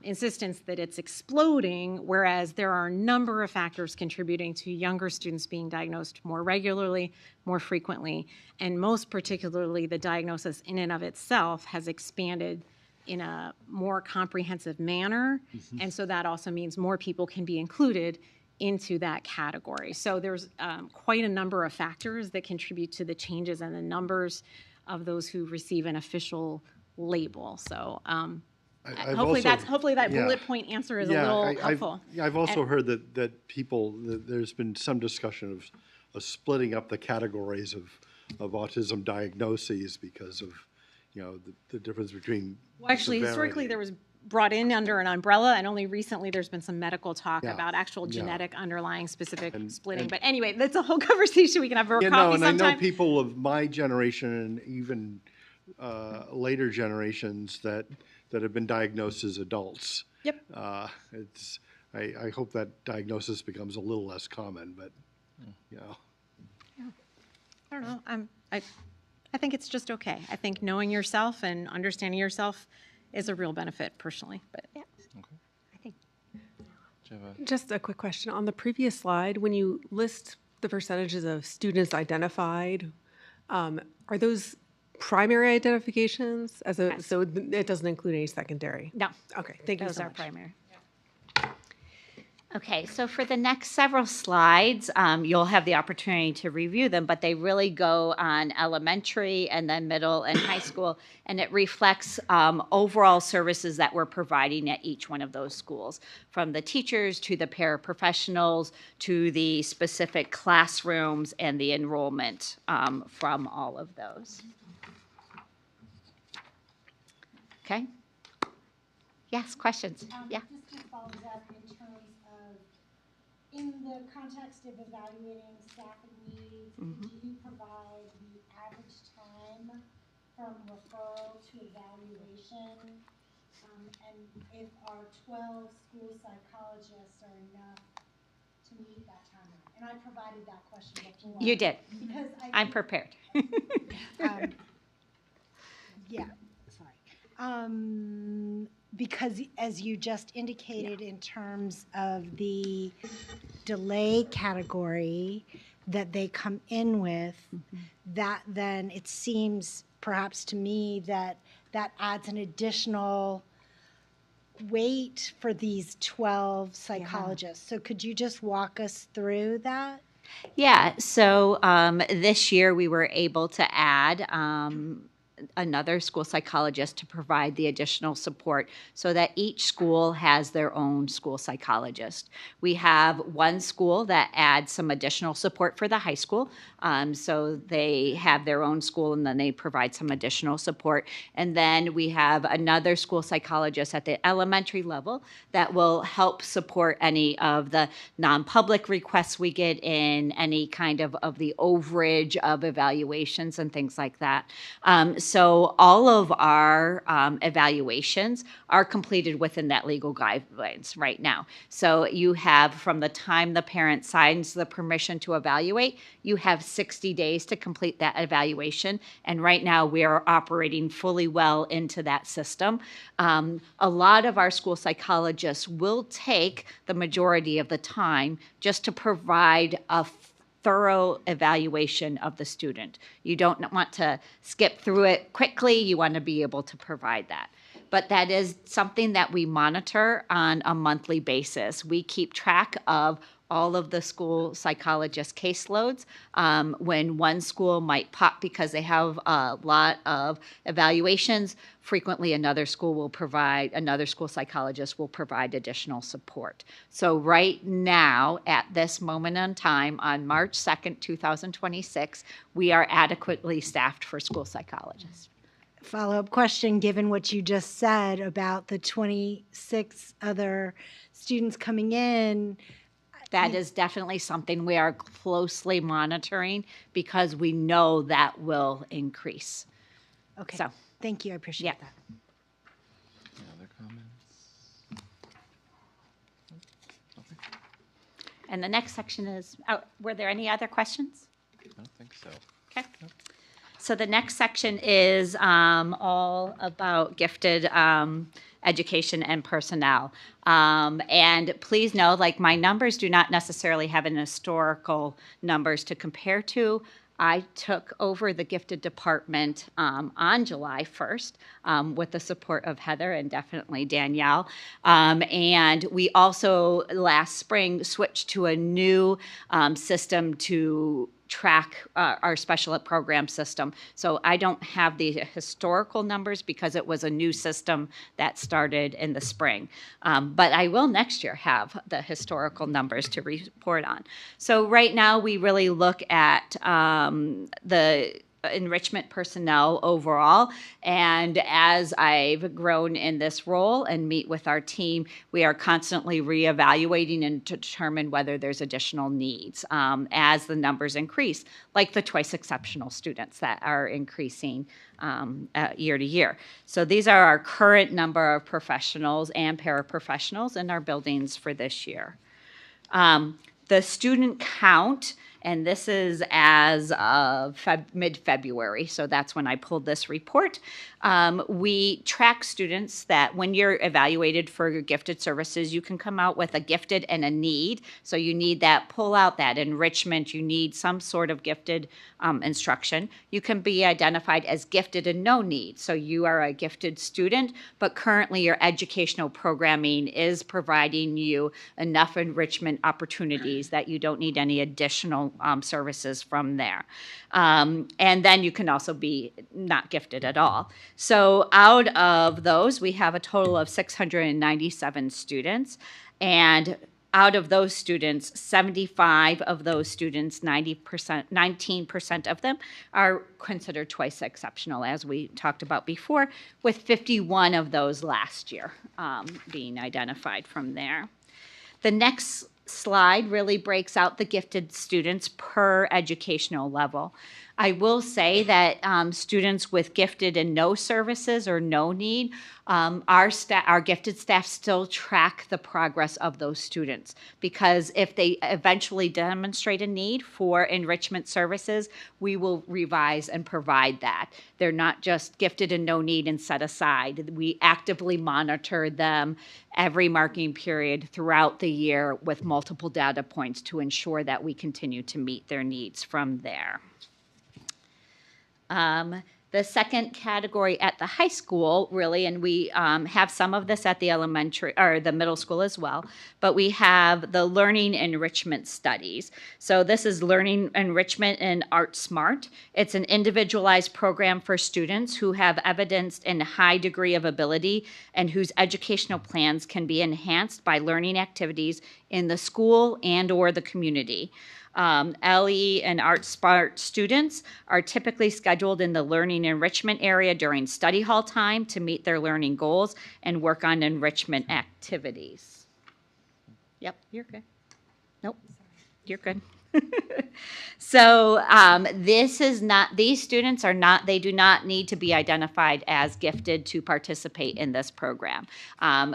insistence that it's exploding, whereas there are a number of factors contributing to younger students being diagnosed more regularly, more frequently, and most particularly the diagnosis in and of itself has expanded in a more comprehensive manner. And so that also means more people can be included into that category. So there's quite a number of factors that contribute to the changes in the numbers of those who receive an official label. So hopefully that bullet point answer is a little helpful. I've also heard that there's been some discussion of splitting up the categories of autism diagnoses because of the difference between. Well, actually, historically there was brought in under an umbrella, and only recently there's been some medical talk about actual genetic underlying specific splitting. But anyway, that's a whole conversation we can have over coffee sometime. I know people of my generation and even later generations that have been diagnosed as adults. Yep. I hope that diagnosis becomes a little less common, but I don't know. I think it's just okay. I think knowing yourself and understanding yourself is a real benefit personally, but yeah. Okay. I think. Just a quick question. On the previous slide, when you list the percentages of students identified, are those primary identifications? Yes. So it doesn't include any secondary? No. Okay, thank you Those so are much. primary. Okay, so for the next several slides, you'll have the opportunity to review them, but they really go on elementary and then middle and high school, and it reflects overall services that we're providing at each one of those schools, from the teachers to the paraprofessionals to the specific classrooms and the enrollment from all of those. Okay? Yes, questions? Yeah. Just follows up in terms of, in the context of evaluating staffing needs, do you provide the average time from referral to evaluation? And if our 12 school psychologists are enough to meet that timeline? And I provided that question before. You did. Because I'm prepared. Yeah, sorry. Because as you just indicated in terms of the delay category that they come in with, that then it seems perhaps to me that that adds an additional weight for these 12 psychologists. So could you just walk us through that? Yeah, so this year we were able to add another school psychologist to provide the additional support so that each school has their own school psychologist. We have one school that adds some additional support for the high school. So they have their own school and then they provide some additional support. And then we have another school psychologist at the elementary level that will help support any of the non-public requests we get in, any kind of the overage of evaluations and things like that. So all of our evaluations are completed within that legal guidelines right now. So you have, from the time the parent signs the permission to evaluate, you have 60 days to complete that evaluation. And right now we are operating fully well into that system. A lot of our school psychologists will take the majority of the time just to provide a thorough evaluation of the student. You don't want to skip through it quickly. You want to be able to provide that. But that is something that we monitor on a monthly basis. We keep track of all of the school psychologist caseloads. When one school might pop because they have a lot of evaluations, frequently another school psychologist will provide additional support. So right now, at this moment in time, on March 2nd, 2026, we are adequately staffed for school psychologists. Follow-up question, given what you just said about the 26 other students coming in. That is definitely something we are closely monitoring because we know that will increase. Okay, So, thank you, I appreciate that. Any other comments? And the next section is, were there any other questions? I don't think so. Okay. So the next section is all about gifted education and personnel. And please know, like, my numbers do not necessarily have an historical numbers to compare to. I took over the gifted department on July 1st with the support of Heather and definitely Danielle. And we also last spring switched to a new system to track our special ed program system. So I don't have the historical numbers because it was a new system that started in the spring. But I will next year have the historical numbers to report on. So right now we really look at the enrichment personnel overall. And as I've grown in this role and meet with our team, we are constantly reevaluating and to determine whether there's additional needs as the numbers increase, like the twice exceptional students that are increasing year to year. So these are our current number of professionals and paraprofessionals in our buildings for this year. The student count And this is as of mid-February, so that's when I pulled this report. We track students that when you're evaluated for your gifted services, you can come out with a gifted and a need. So you need that pull out, that enrichment, you need some sort of gifted instruction. You can be identified as gifted and no need. So you are a gifted student, but currently your educational programming is providing you enough enrichment opportunities that you don't need any additional services from there. And then you can also be not gifted at all. So out of those, we have a total of 697 students. And out of those students, 75 of those students, 19% of them are considered twice exceptional, as we talked about before, with 51 of those last year being identified from there. The next slide really breaks out the gifted students per educational level. I will say that students with gifted and no services or no need, our gifted staff still track the progress of those students, because if they eventually demonstrate a need for enrichment services, we will revise and provide that. They're not just gifted and no need and set aside. We actively monitor them every marking period throughout the year with multiple data points to ensure that we continue to meet their needs from there. The second category at the high school, really, and we have some of this at the elementary or the middle school as well, but we have the learning enrichment studies. So this is learning enrichment in ArtSmart. It's an individualized program for students who have evidenced a high degree of ability and whose educational plans can be enhanced by learning activities in the school and or the community. LE and ArtSmart students are typically scheduled in the learning enrichment area during study hall time to meet their learning goals and work on enrichment activities. Yep, you're good. Nope, you're good. So these students are not, they do not need to be identified as gifted to participate in this program.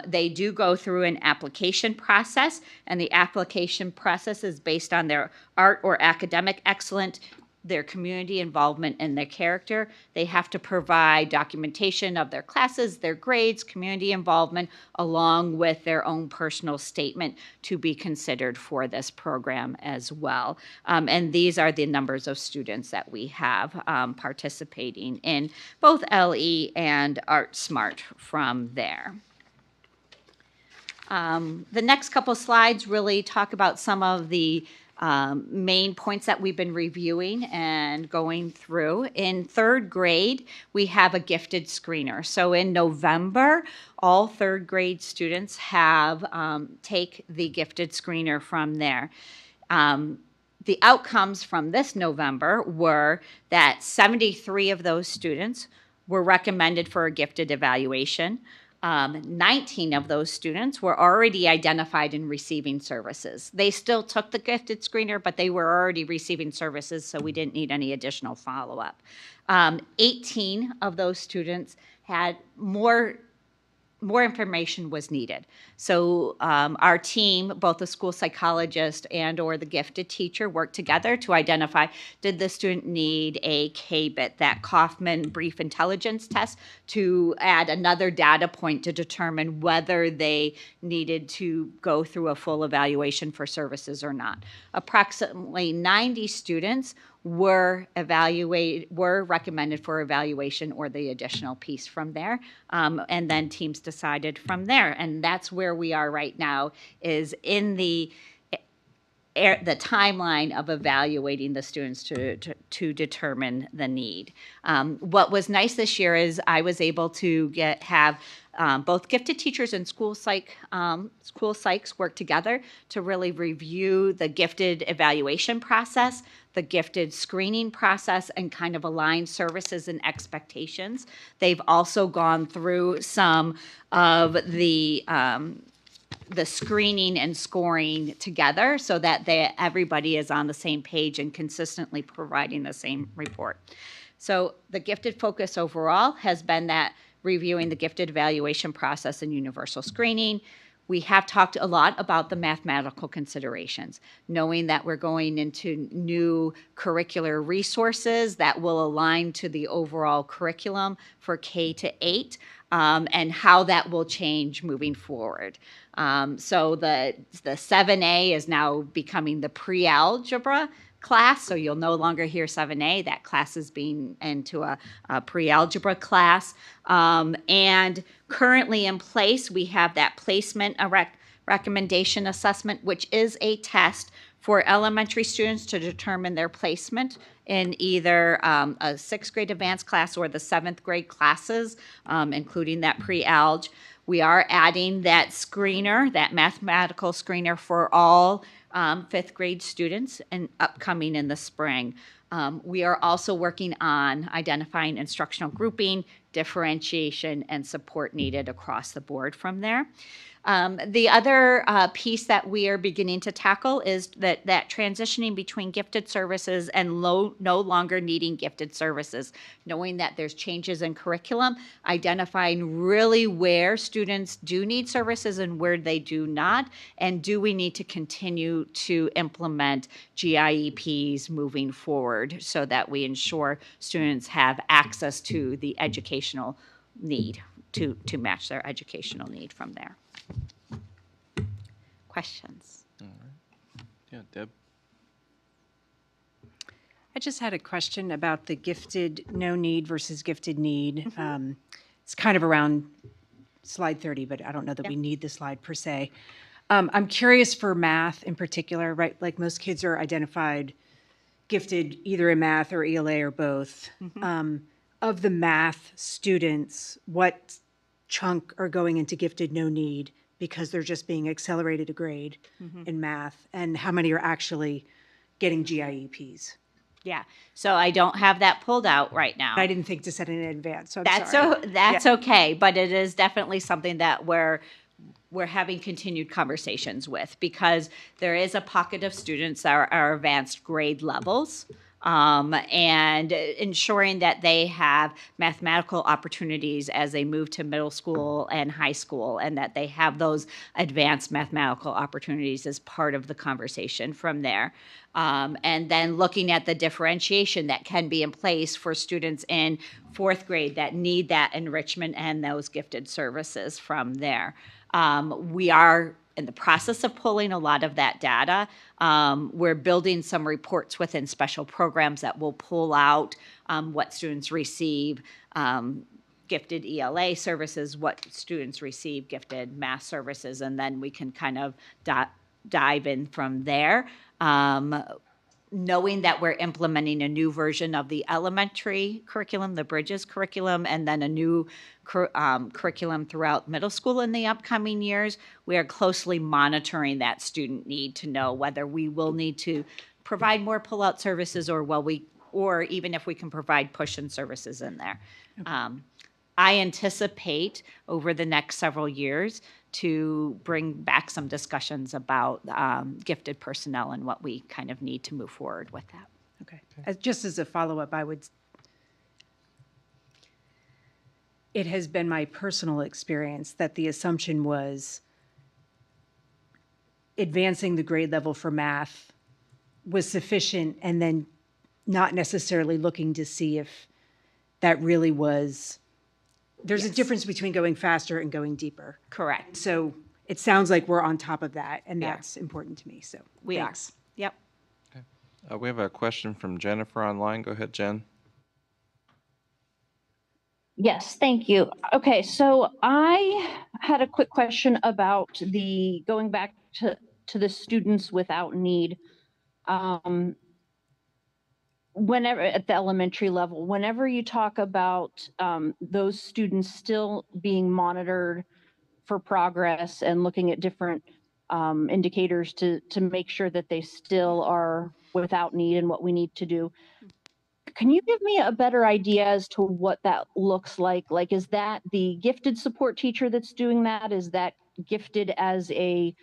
They do go through an application process, and the application process is based on their art or academic excellence, their community involvement, and their character. They have to provide documentation of their classes, their grades, community involvement, along with their own personal statement to be considered for this program as well. And these are the numbers of students that we have participating in both LE and ArtSmart from there. The next couple slides really talk about some of the main points that we've been reviewing and going through. In third grade, we have a gifted screener. So in November, all third grade students have take the gifted screener from there. The outcomes from this November were that 73 of those students were recommended for a gifted evaluation. 19 of those students were already identified in receiving services. They still took the gifted screener, but they were already receiving services, so we didn't need any additional follow-up. 18 of those students had more information was needed. So our team, both the school psychologist and or the gifted teacher, worked together to identify, did the student need a KBIT, that Kaufman Brief Intelligence Test, to add another data point to determine whether they needed to go through a full evaluation for services or not. Approximately 90 students were recommended for evaluation or the additional piece from there. And then teams decided from there. And that's where we are right now, is in the timeline of evaluating the students to determine the need. What was nice this year is I was able to have both gifted teachers and school psychs work together to really review the gifted evaluation process, the gifted screening process, and kind of align services and expectations. They've also gone through some of the screening and scoring together so that everybody is on the same page and consistently providing the same report. So the gifted focus overall has been that reviewing the gifted evaluation process and universal screening. We have talked a lot about the mathematical considerations, knowing that we're going into new curricular resources that will align to the overall curriculum for K to 8, and how that will change moving forward. So the 7A is now becoming the pre-algebra class, so you'll no longer hear 7A. That class is being into a pre-algebra class. And currently in place, we have that placement recommendation assessment, which is a test for elementary students to determine their placement in either a 6th grade advanced class or the 7th grade classes, including that pre-alg. We are adding that screener, that mathematical screener for all 5th grade students and upcoming in the spring. We are also working on identifying instructional grouping, differentiation, and support needed across the board from there. The other piece that we are beginning to tackle is that transitioning between gifted services and no longer needing gifted services, knowing that there's changes in curriculum, identifying really where students do need services and where they do not, and do we need to continue to implement GIEPs moving forward so that we ensure students have access to the educational need to match their educational need from there. Questions? All right. Yeah, Deb. I just had a question about the gifted no need versus gifted need. It's kind of around slide 30, but I don't know that we need the slide per se. I'm curious for math in particular, right? Like most kids are identified gifted either in math or ELA or both. Of the math students, what chunk are going into gifted no need because they're just being accelerated a grade in math, and how many are actually getting GIEPs? Yeah, so I don't have that pulled out right now. I didn't think to set it in advance, so I'm sorry. That's okay, but it is definitely something that we're having continued conversations with, because there is a pocket of students that are advanced grade levels, and ensuring that they have mathematical opportunities as they move to middle school and high school, and that they have those advanced mathematical opportunities as part of the conversation from there. And then looking at the differentiation that can be in place for students in 4th grade that need that enrichment and those gifted services from there. We are in the process of pulling a lot of that data. We're building some reports within special programs that will pull out what students receive gifted ELA services, what students receive gifted math services, and then we can kind of dive in from there. Knowing that we're implementing a new version of the elementary curriculum, the Bridges curriculum, and then a new curriculum throughout middle school in the upcoming years, we are closely monitoring that student need to know whether we will need to provide more pull-out services, or even if we can provide push-in services in there. I anticipate over the next several years to bring back some discussions about gifted personnel and what we kind of need to move forward with that. Okay. Just as a follow-up, it has been my personal experience that the assumption was advancing the grade level for math was sufficient, and then not necessarily looking to see if that really was. There's a difference between going faster and going deeper. Correct. So it sounds like we're on top of that, and that's important to me. So we thanks. are. Yep. Okay. We have a question from Jennifer online. Go ahead, Jen. Yes, thank you. Okay, so I had a quick question about going back to the students without need. Whenever at the elementary level, whenever you talk about those students still being monitored for progress and looking at different indicators to make sure that they still are without need and what we need to do, can you give me a better idea as to what that looks like? Like, is that the gifted support teacher that's doing that? Is that gifted as a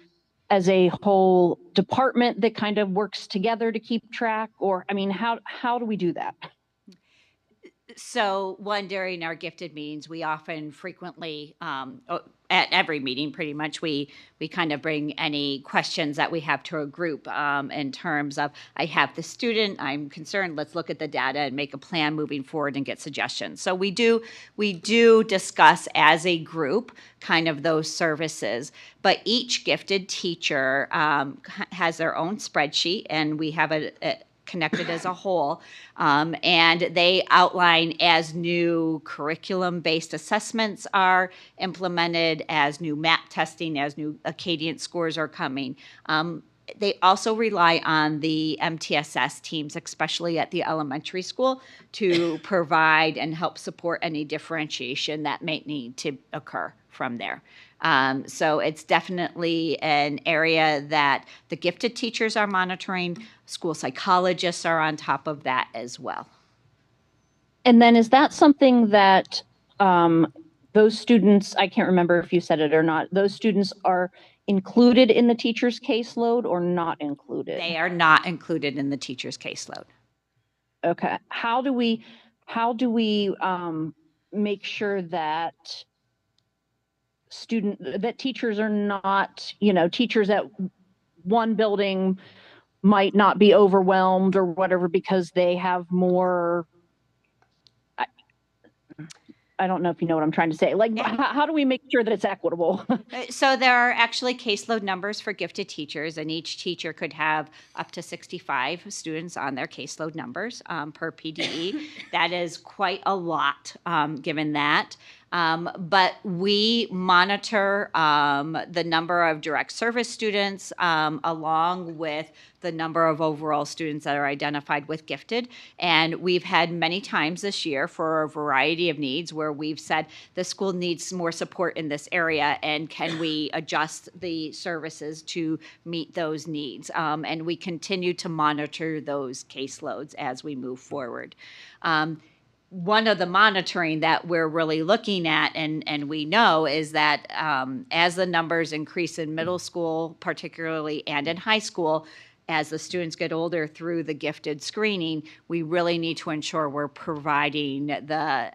whole department that kind of works together to keep track? Or, I mean, how do we do that? So one, during our gifted meetings, we often frequently, at every meeting, pretty much, we kind of bring any questions that we have to a group in terms of, I have the student, I'm concerned, let's look at the data and make a plan moving forward and get suggestions. So we do discuss as a group kind of those services, but each gifted teacher has their own spreadsheet, and we have a connected as a whole, and they outline as new curriculum-based assessments are implemented, as new map testing, as new Acadian scores are coming. They also rely on the MTSS teams, especially at the elementary school, to provide and help support any differentiation that may need to occur from there. So it's definitely an area that the gifted teachers are monitoring. School psychologists are on top of that as well. And then is that something that those students, I can't remember if you said it or not, those students are included in the teacher's caseload or not included? They are not included in the teacher's caseload. Okay. How do we make sure that teachers are not, teachers at one building might not be overwhelmed or whatever because they have more, I don't know if you know what I'm trying to say. Like, how do we make sure that it's equitable? So there are actually caseload numbers for gifted teachers, and each teacher could have up to 65 students on their caseload numbers per PDE. That is quite a lot, given that. But we monitor the number of direct service students along with the number of overall students that are identified with gifted. And we've had many times this year for a variety of needs where we've said the school needs more support in this area, and can we adjust the services to meet those needs? And we continue to monitor those caseloads as we move forward. One of the monitoring that we're really looking at, and we know, is that as the numbers increase in middle school particularly and in high school, as the students get older through the gifted screening, we really need to ensure we're providing the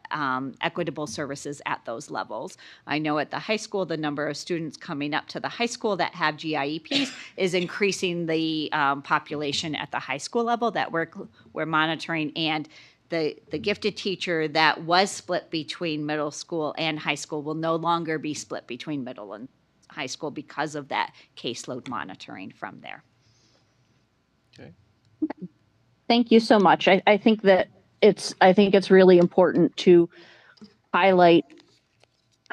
equitable services at those levels. I know at the high school, the number of students coming up to the high school that have GIEPs is increasing the population at the high school level that we're monitoring, and the gifted teacher that was split between middle school and high school will no longer be split between middle and high school because of that caseload monitoring from there. Okay. Thank you so much. I think it's really important to highlight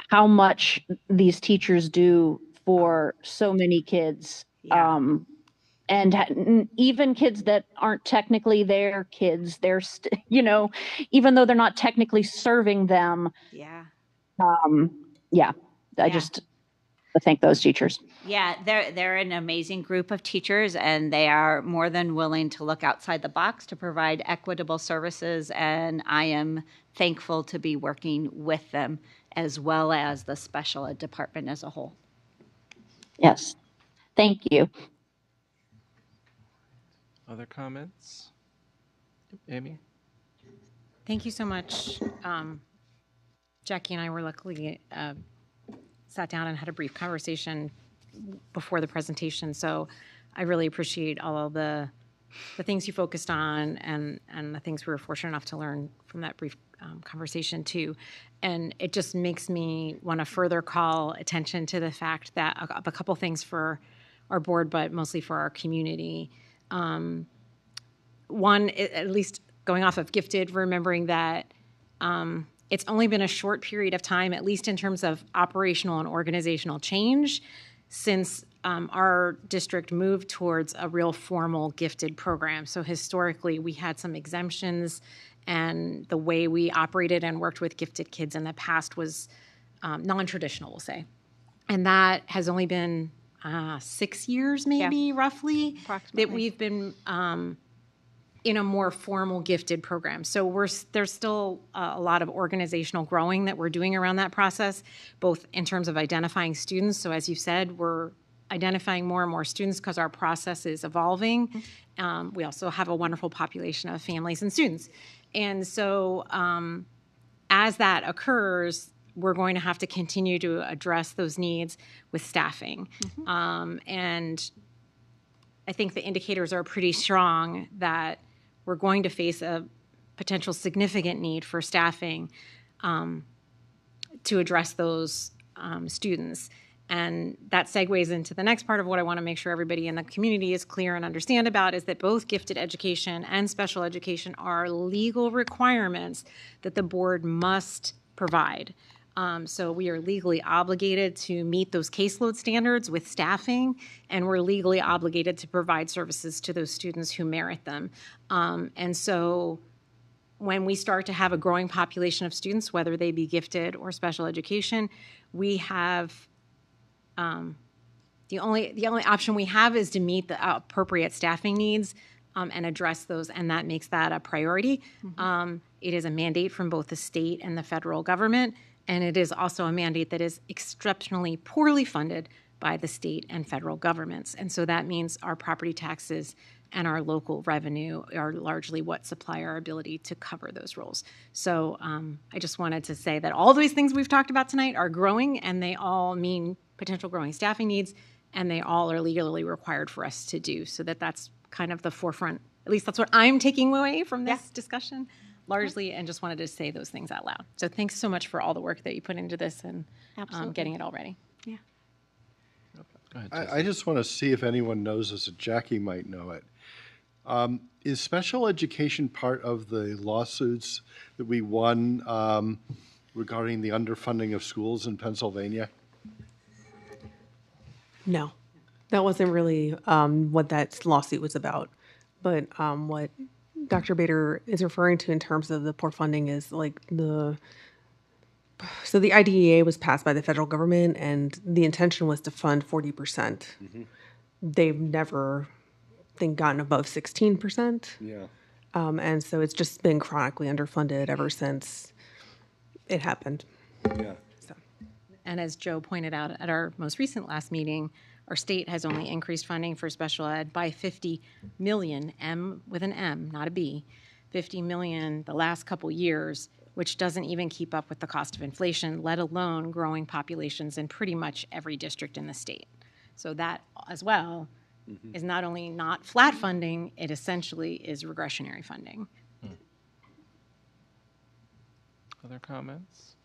how much these teachers do for so many kids. Yeah. And even kids that aren't technically their kids, they're, even though they're not technically serving them. Yeah. I just thank those teachers. Yeah, they're an amazing group of teachers, and they are more than willing to look outside the box to provide equitable services, and I am thankful to be working with them as well as the special ed department as a whole. Yes, thank you. Other comments? Amy? Thank you so much. Jackie and I were luckily sat down and had a brief conversation before the presentation, so I really appreciate all of the things you focused on and the things we were fortunate enough to learn from that brief conversation too. And it just makes me want to further call attention to the fact that a couple things for our board, but mostly for our community. One, at least going off of gifted, remembering that it's only been a short period of time, at least in terms of operational and organizational change, since our district moved towards a real formal gifted program. So historically, we had some exemptions, and the way we operated and worked with gifted kids in the past was non-traditional, we'll say. And that has only been 6 years, maybe, roughly, that we've been in a more formal gifted program. So there's still a lot of organizational growing that we're doing around that process, both in terms of identifying students. So as you said, we're identifying more and more students because our process is evolving. We also have a wonderful population of families and students. And so as that occurs, we're going to have to continue to address those needs with staffing. And I think the indicators are pretty strong that we're going to face a potential significant need for staffing to address those students. And that segues into the next part of what I want to make sure everybody in the community is clear and understand about is that both gifted education and special education are legal requirements that the board must provide. So we are legally obligated to meet those caseload standards with staffing, and we're legally obligated to provide services to those students who merit them. And so when we start to have a growing population of students, whether they be gifted or special education, we have the only option we have is to meet the appropriate staffing needs and address those, and that makes that a priority. It is a mandate from both the state and the federal government, and it is also a mandate that is exceptionally poorly funded by the state and federal governments. And so that means our property taxes and our local revenue are largely what supply our ability to cover those roles. So I just wanted to say that all these things we've talked about tonight are growing, and they all mean potential growing staffing needs, and they all are legally required for us to do. So that's kind of the forefront, at least that's what I'm taking away from this discussion largely, and just wanted to say those things out loud. So thanks so much for all the work that you put into this and getting it all ready. Yeah. I just want to see if anyone knows this, and Jackie might know it. Is special education part of the lawsuits that we won regarding the underfunding of schools in Pennsylvania? No, that wasn't really what that lawsuit was about. But what Dr. Bader is referring to in terms of the poor funding is like so the IDEA was passed by the federal government, and the intention was to fund 40%. They've never, I think, gotten above 16%. Yeah. And so it's just been chronically underfunded ever since it happened. Yeah. And as Joe pointed out at our most recent last meeting, our state has only increased funding for special ed by 50 million, M with an M, not a B, 50 million the last couple years, which doesn't even keep up with the cost of inflation, let alone growing populations in pretty much every district in the state. So that as well is not only not flat funding, it essentially is regressionary funding. Other comments,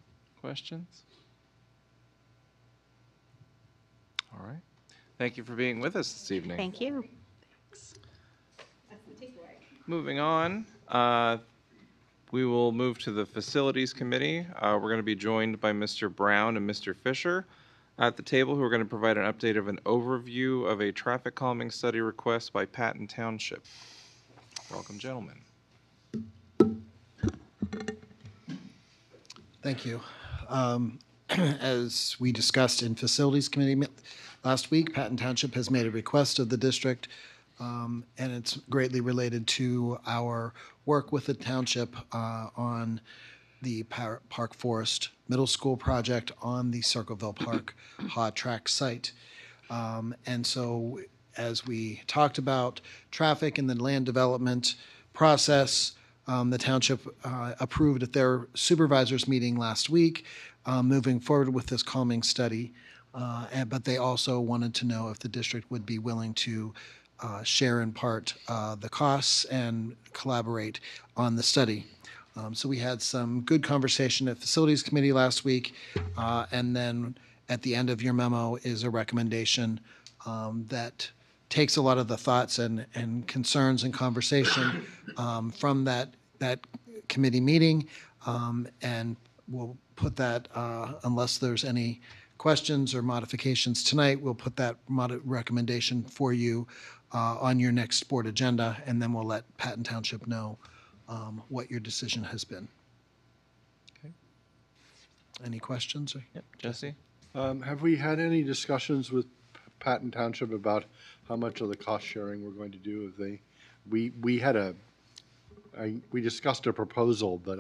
questions? All right. Thank you for being with us this evening. Thank you. Moving on, we will move to the Facilities Committee. We're going to be joined by Mr. Brown and Mr. Fisher at the table, who are going to provide an update of an overview of a traffic calming study request by Patton Township. Welcome, gentlemen. Thank you. As we discussed in Facilities Committee last week, Patton Township has made a request of the district, and it's greatly related to our work with the township on the Park Forest Middle School project on the Circleville Park Hot Track site. And so as we talked about traffic and the land development process, the township approved at their supervisors meeting last week, moving forward with this calming study. But they also wanted to know if the district would be willing to share in part the costs and collaborate on the study. So we had some good conversation at Facilities Committee last week, and then at the end of your memo is a recommendation that takes a lot of the thoughts and concerns and conversation from that committee meeting, and we'll put that, unless there's any questions or modifications tonight, we'll put that recommendation for you on your next board agenda, and then we'll let Patton Township know what your decision has been. Okay. Any questions? Yep. Jesse? Have we had any discussions with Patton Township about how much of the cost sharing we're going to do? We discussed a proposal, but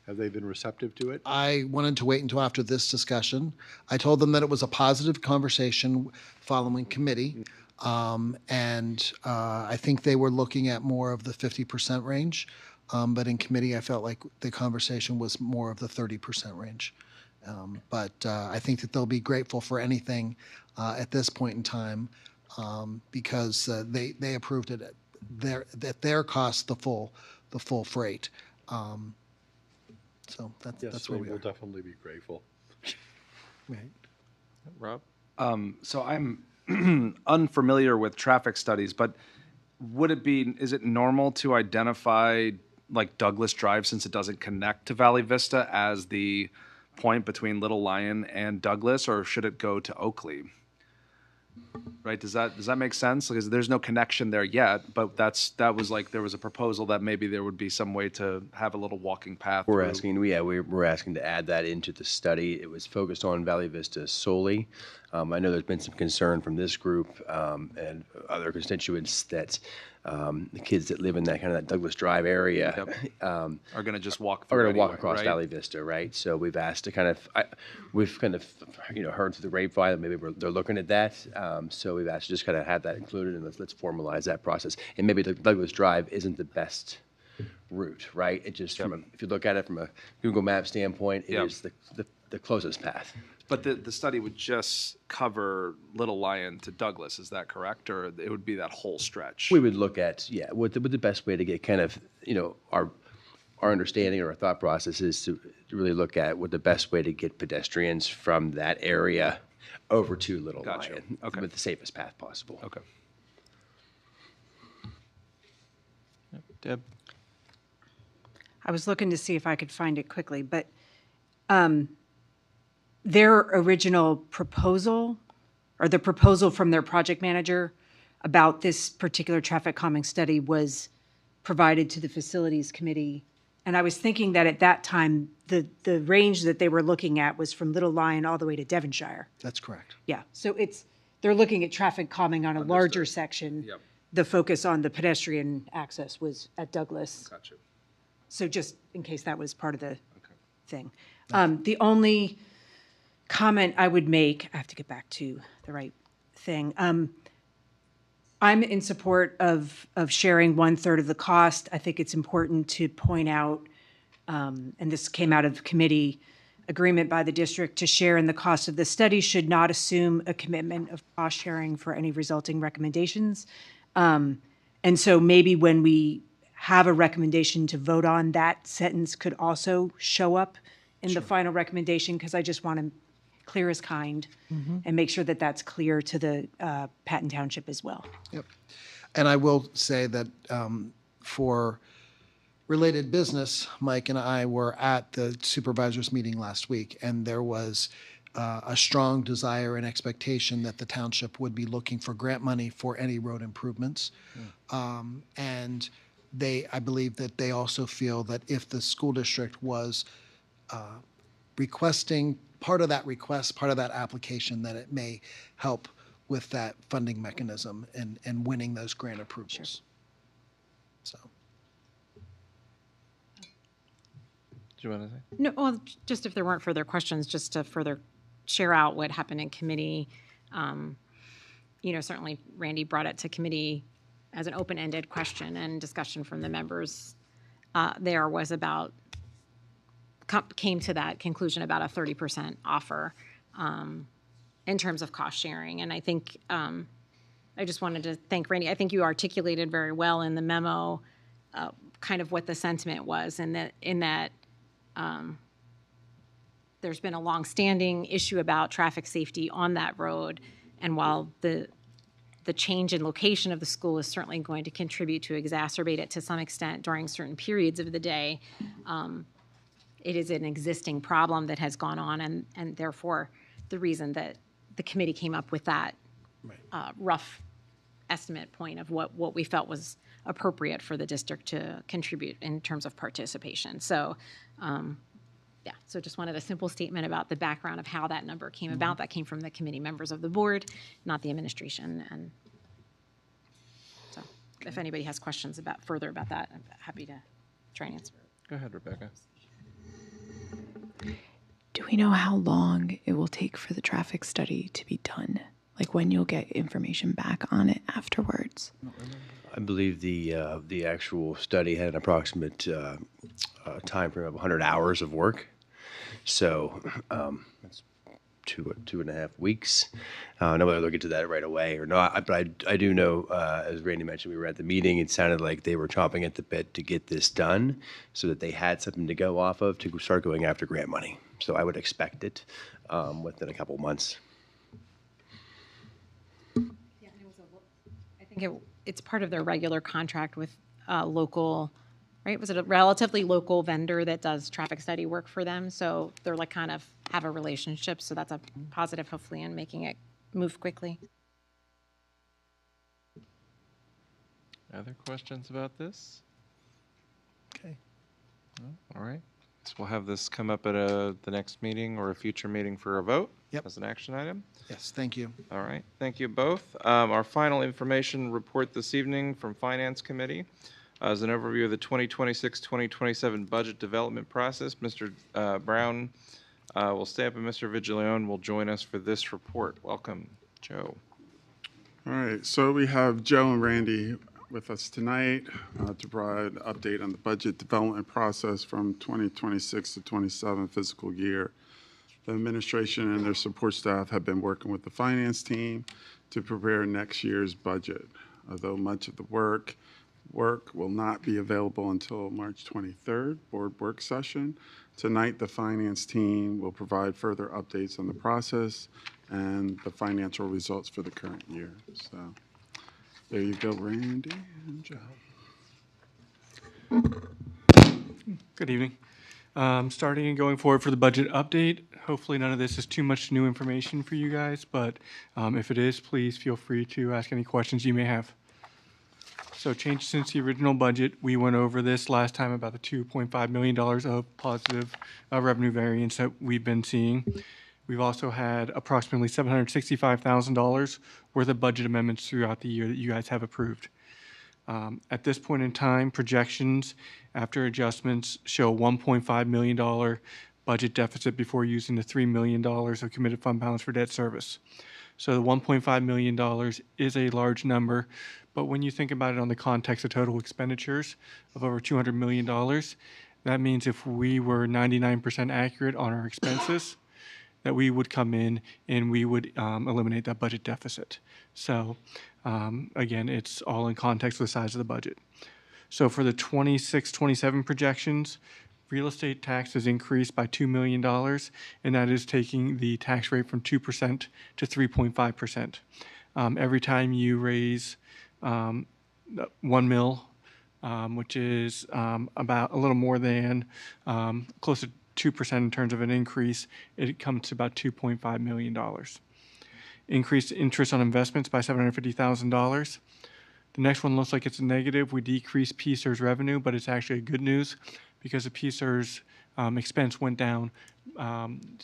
have they been receptive to it? I wanted to wait until after this discussion. I told them that it was a positive conversation following committee. And I think they were looking at more of the 50% range. But in committee, I felt like the conversation was more of the 30% range. But I think that they'll be grateful for anything at this point in time because they approved it at their cost, the full freight. So that's where we will are. definitely be grateful. Right. Rob? So I'm unfamiliar with traffic studies, but is it normal to identify like Douglas Drive, since it doesn't connect to Valley Vista, as the point between Little Lion and Douglas, or should it go to Oakley? Right? Does that make sense? Because there's no connection there yet, but there was a proposal that maybe there would be some way to have a little walking path. We're through. asking to add that into the study. It was focused on Valley Vista solely. I know there's been some concern from this group and other constituents that the kids that live in that Douglas Drive area are going to just walk. Are going to walk anyway, across right? Valley Vista, right? So we've asked to we've heard through the grapevine that maybe they're looking at that. So we've asked to just kind of have that included, and let's formalize that process. And maybe the Douglas Drive isn't the best route, right? It just if you look at it from a Google Maps standpoint, it is the closest path. But the study would just cover Little Lion to Douglas, is that correct? Or it would be that whole stretch? We would look at, what the best way to get kind of, our understanding or our thought process is to really look at what the best way to get pedestrians from that area over to Little Lion with the safest path possible. Okay. Deb? I was looking to see if I could find it quickly, but their original proposal, or the proposal from their project manager about this particular traffic calming study, was provided to the facilities committee. And I was thinking that at that time, the range that they were looking at was from Little Lion all the way to Devonshire. That's correct. Yeah, so they're looking at traffic calming on a larger section. Yep. The focus on the pedestrian access was at Douglas. Gotcha. So just in case that was part of the thing. The only comment I would make, I have to get back to the right thing. I'm in support of sharing 1/3 of the cost. I think it's important to point out, and this came out of committee agreement by the district, to share in the cost of the study should not assume a commitment of cost sharing for any resulting recommendations. And so maybe when we have a recommendation to vote on, that sentence could also show up in the final recommendation, because I just want to clear as kind and make sure that that's clear to the Patton Township as well. Yep. And I will say that for related business, Mike and I were at the supervisors meeting last week, and there was a strong desire and expectation that the township would be looking for grant money for any road improvements. And I believe that they also feel that if the school district was requesting part of that request, part of that application, that it may help with that funding mechanism and winning those grant approvals. So. Do you want to say? No, well, just if there weren't further questions, just to further share out what happened in committee. Certainly Randy brought it to committee as an open-ended question, and discussion from the members there was about, came to that conclusion about a 30% offer in terms of cost sharing. And I think, I just wanted to thank Randy. I think you articulated very well in the memo kind of what the sentiment was, and in that there's been a longstanding issue about traffic safety on that road. And while the change in location of the school is certainly going to contribute to exacerbate it to some extent during certain periods of the day, it is an existing problem that has gone on, and therefore the reason that the committee came up with that rough estimate point of what we felt was appropriate for the district to contribute in terms of participation. So, so just wanted a simple statement about the background of how that number came about. That came from the committee members of the board, not the administration. And so if anybody has questions further about that, I'm happy to try and answer. Go ahead, Rebecca. Do we know how long it will take for the traffic study to be done? Like when you'll get information back on it afterwards? I believe the actual study had an approximate time frame of 100 hours of work. So that's 2.5 weeks. I know whether they'll get to that right away or not, but I do know, as Randy mentioned, we were at the meeting, it sounded like they were chomping at the bit to get this done so that they had something to go off of to start going after grant money. So I would expect it within a couple months. I think it's part of their regular contract with local, right? Was it a relatively local vendor that does traffic study work for them? So they're like kind of have a relationship. So that's a positive, hopefully, in making it move quickly. Other questions about this? Okay. All right. So we'll have this come up at the next meeting or a future meeting for a vote. Yep. As an action item. Yes, thank you. All right. Thank you both. Our final information report this evening from Finance Committee is an overview of the 2026-2027 budget development process. Mr. Brown will stay up and Mr. Vigileone will join us for this report. Welcome, Joe. All right, so we have Joe and Randy with us tonight to provide an update on the budget development process from 2026 to 27 fiscal year. The administration and their support staff have been working with the finance team to prepare next year's budget. Although much of the work will not be available until March 23rd, board work session. Tonight, the finance team will provide further updates on the process and the financial results for the current year. So there you go, Randy and Joe. Good evening. Starting and going forward for the budget update. Hopefully none of this is too much new information for you guys, but if it is, please feel free to ask any questions you may have. So change since the original budget, we went over this last time about the $2.5 million of positive revenue variance that we've been seeing. We've also had approximately $765,000 worth of budget amendments throughout the year that you guys have approved. At this point in time, projections after adjustments show a $1.5 million budget deficit before using the $3 million of committed fund balance for debt service. So the $1.5 million is a large number, but when you think about it on the context of total expenditures of over $200 million, that means if we were 99% accurate on our expenses, that we would come in and we would eliminate that budget deficit. So again, it's all in context with the size of the budget. So for the 26-27 projections, real estate tax has increased by $2 million, and that is taking the tax rate from 2% to 3.5%. Every time you raise 1 mil, which is about a little more than close to 2% in terms of an increase, it comes to about $2.5 million. Increased interest on investments by $750,000. The next one looks like it's a negative. We decreased PSERS revenue, but it's actually good news because the PSERS expense went down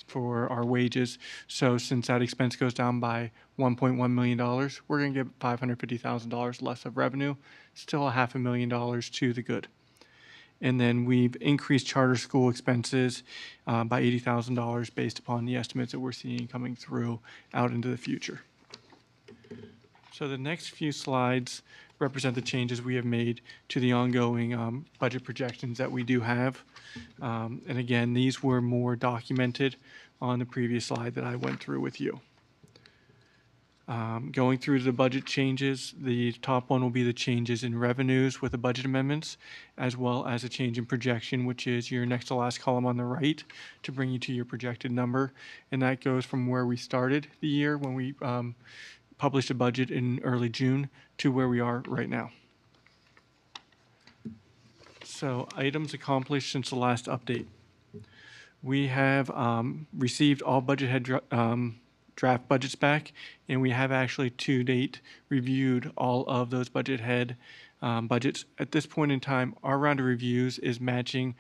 for our wages. So since that expense goes down by $1.1 million, we're going to get $550,000 less of revenue, still $500,000 to the good. And then we've increased charter school expenses by $80,000 based upon the estimates that we're seeing coming through out into the future. So the next few slides represent the changes we have made to the ongoing budget projections that we do have. And again, these were more documented on the previous slide that I went through with you. Going through the budget changes, the top one will be the changes in revenues with the budget amendments, as well as a change in projection, which is your next to last column on the right to bring you to your projected number. And that goes from where we started the year when we published a budget in early June to where we are right now. So items accomplished since the last update. We have received all budget head draft budgets back, and we have actually to date reviewed all of those budget head budgets. At this point in time, our round of reviews is matching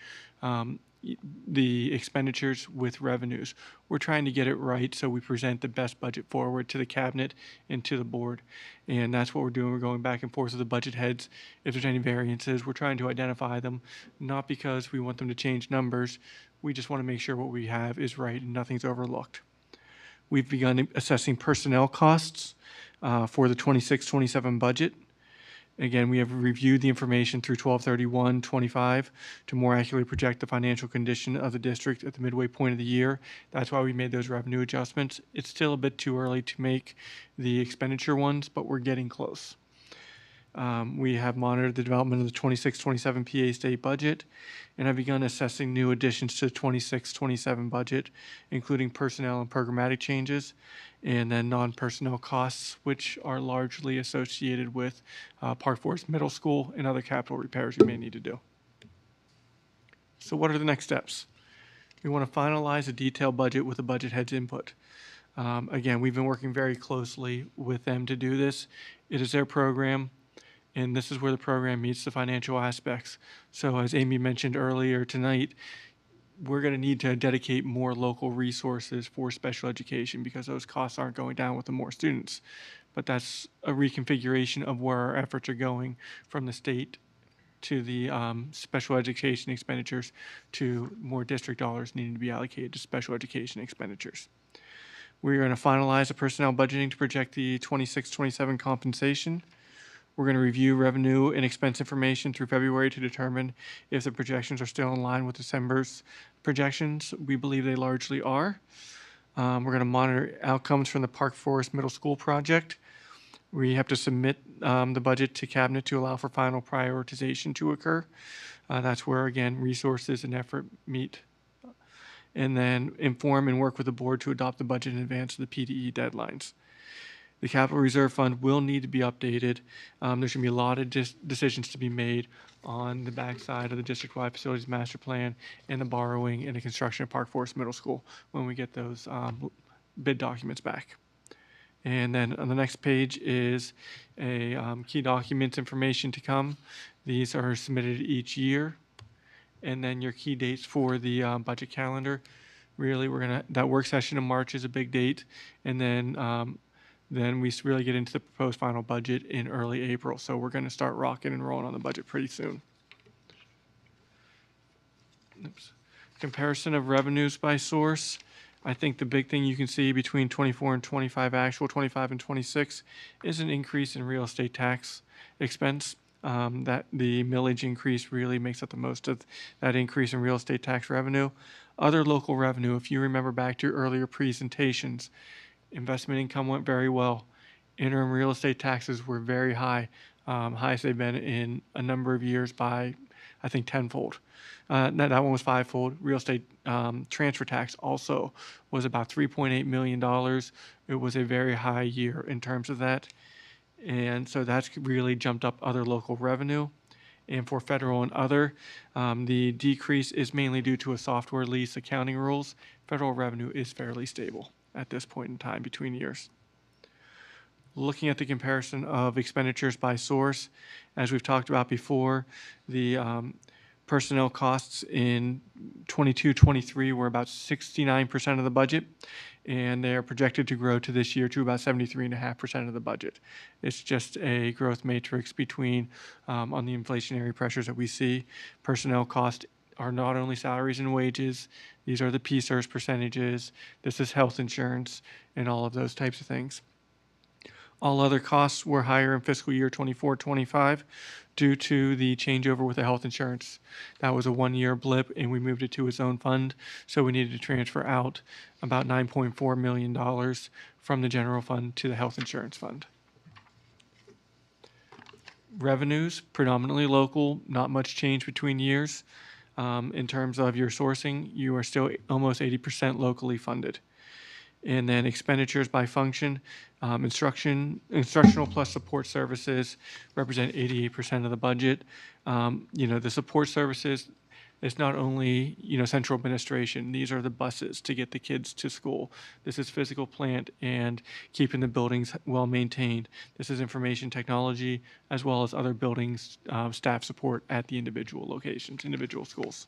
the expenditures with revenues. We're trying to get it right so we present the best budget forward to the cabinet and to the board. And that's what we're doing. We're going back and forth with the budget heads. If there's any variances, we're trying to identify them, not because we want them to change numbers. We just want to make sure what we have is right and nothing's overlooked. We've begun assessing personnel costs for the 26-27 budget. Again, we have reviewed the information through 12/31/25 to more accurately project the financial condition of the district at the midway point of the year. That's why we made those revenue adjustments. It's still a bit too early to make the expenditure ones, but we're getting close. We have monitored the development of the 26-27 PA state budget and have begun assessing new additions to the 26-27 budget, including personnel and programmatic changes, and then non-personnel costs, which are largely associated with Park Forest Middle School and other capital repairs we may need to do. So what are the next steps? We want to finalize a detailed budget with the budget head's input. Again, we've been working very closely with them to do this. It is their program, and this is where the program meets the financial aspects. So as Amy mentioned earlier tonight, we're going to need to dedicate more local resources for special education because those costs aren't going down with the more students. But that's a reconfiguration of where our efforts are going from the state to the special education expenditures to more district dollars needing to be allocated to special education expenditures. We're going to finalize the personnel budgeting to project the 26-27 compensation. We're going to review revenue and expense information through February to determine if the projections are still in line with December's projections. We believe they largely are. We're going to monitor outcomes from the Park Forest Middle School project. We have to submit the budget to Cabinet to allow for final prioritization to occur. That's where, again, resources and effort meet. And then inform and work with the board to adopt the budget in advance of the PDE deadlines. The capital reserve fund will need to be updated. There's going to be a lot of decisions to be made on the backside of the district-wide facilities master plan and the borrowing and the construction of Park Forest Middle School when we get those bid documents back. And then on the next page is a key documents information to come. These are submitted each year. And then your key dates for the budget calendar. Really, that work session in March is a big date. And then we really get into the proposed final budget in early April. So we're going to start rocking and rolling on the budget pretty soon. Oops. Comparison of revenues by source. I think the big thing you can see between 24 and 25 actual, 25 and 26, is an increase in real estate tax expense. That the millage increase really makes up the most of that increase in real estate tax revenue. Other local revenue, if you remember back to your earlier presentations, investment income went very well. Interim real estate taxes were very high, highest they've been in a number of years by, I think, tenfold. That one was fivefold. Real estate transfer tax also was about $3.8 million. It was a very high year in terms of that. And so that's really jumped up other local revenue. And for federal and other, the decrease is mainly due to a software lease accounting rules. Federal revenue is fairly stable at this point in time between years. Looking at the comparison of expenditures by source, as we've talked about before, the personnel costs in 22-23 were about 69% of the budget, and they are projected to grow to this year to about 73.5% of the budget. It's just a growth matrix between on the inflationary pressures that we see. Personnel costs are not only salaries and wages, these are the PSERS percentages, this is health insurance, and all of those types of things. All other costs were higher in fiscal year 24-25 due to the changeover with the health insurance. That was a one-year blip, and we moved it to its own fund, so we needed to transfer out about $9.4 million from the general fund to the health insurance fund. Revenues, predominantly local, not much change between years. In terms of your sourcing, you are still almost 80% locally funded. And then expenditures by function, instructional plus support services represent 88% of the budget. The support services, it's not only, central administration. These are the buses to get the kids to school. This is physical plant and keeping the buildings well maintained. This is information technology, as well as other buildings, staff support at the individual locations, individual schools.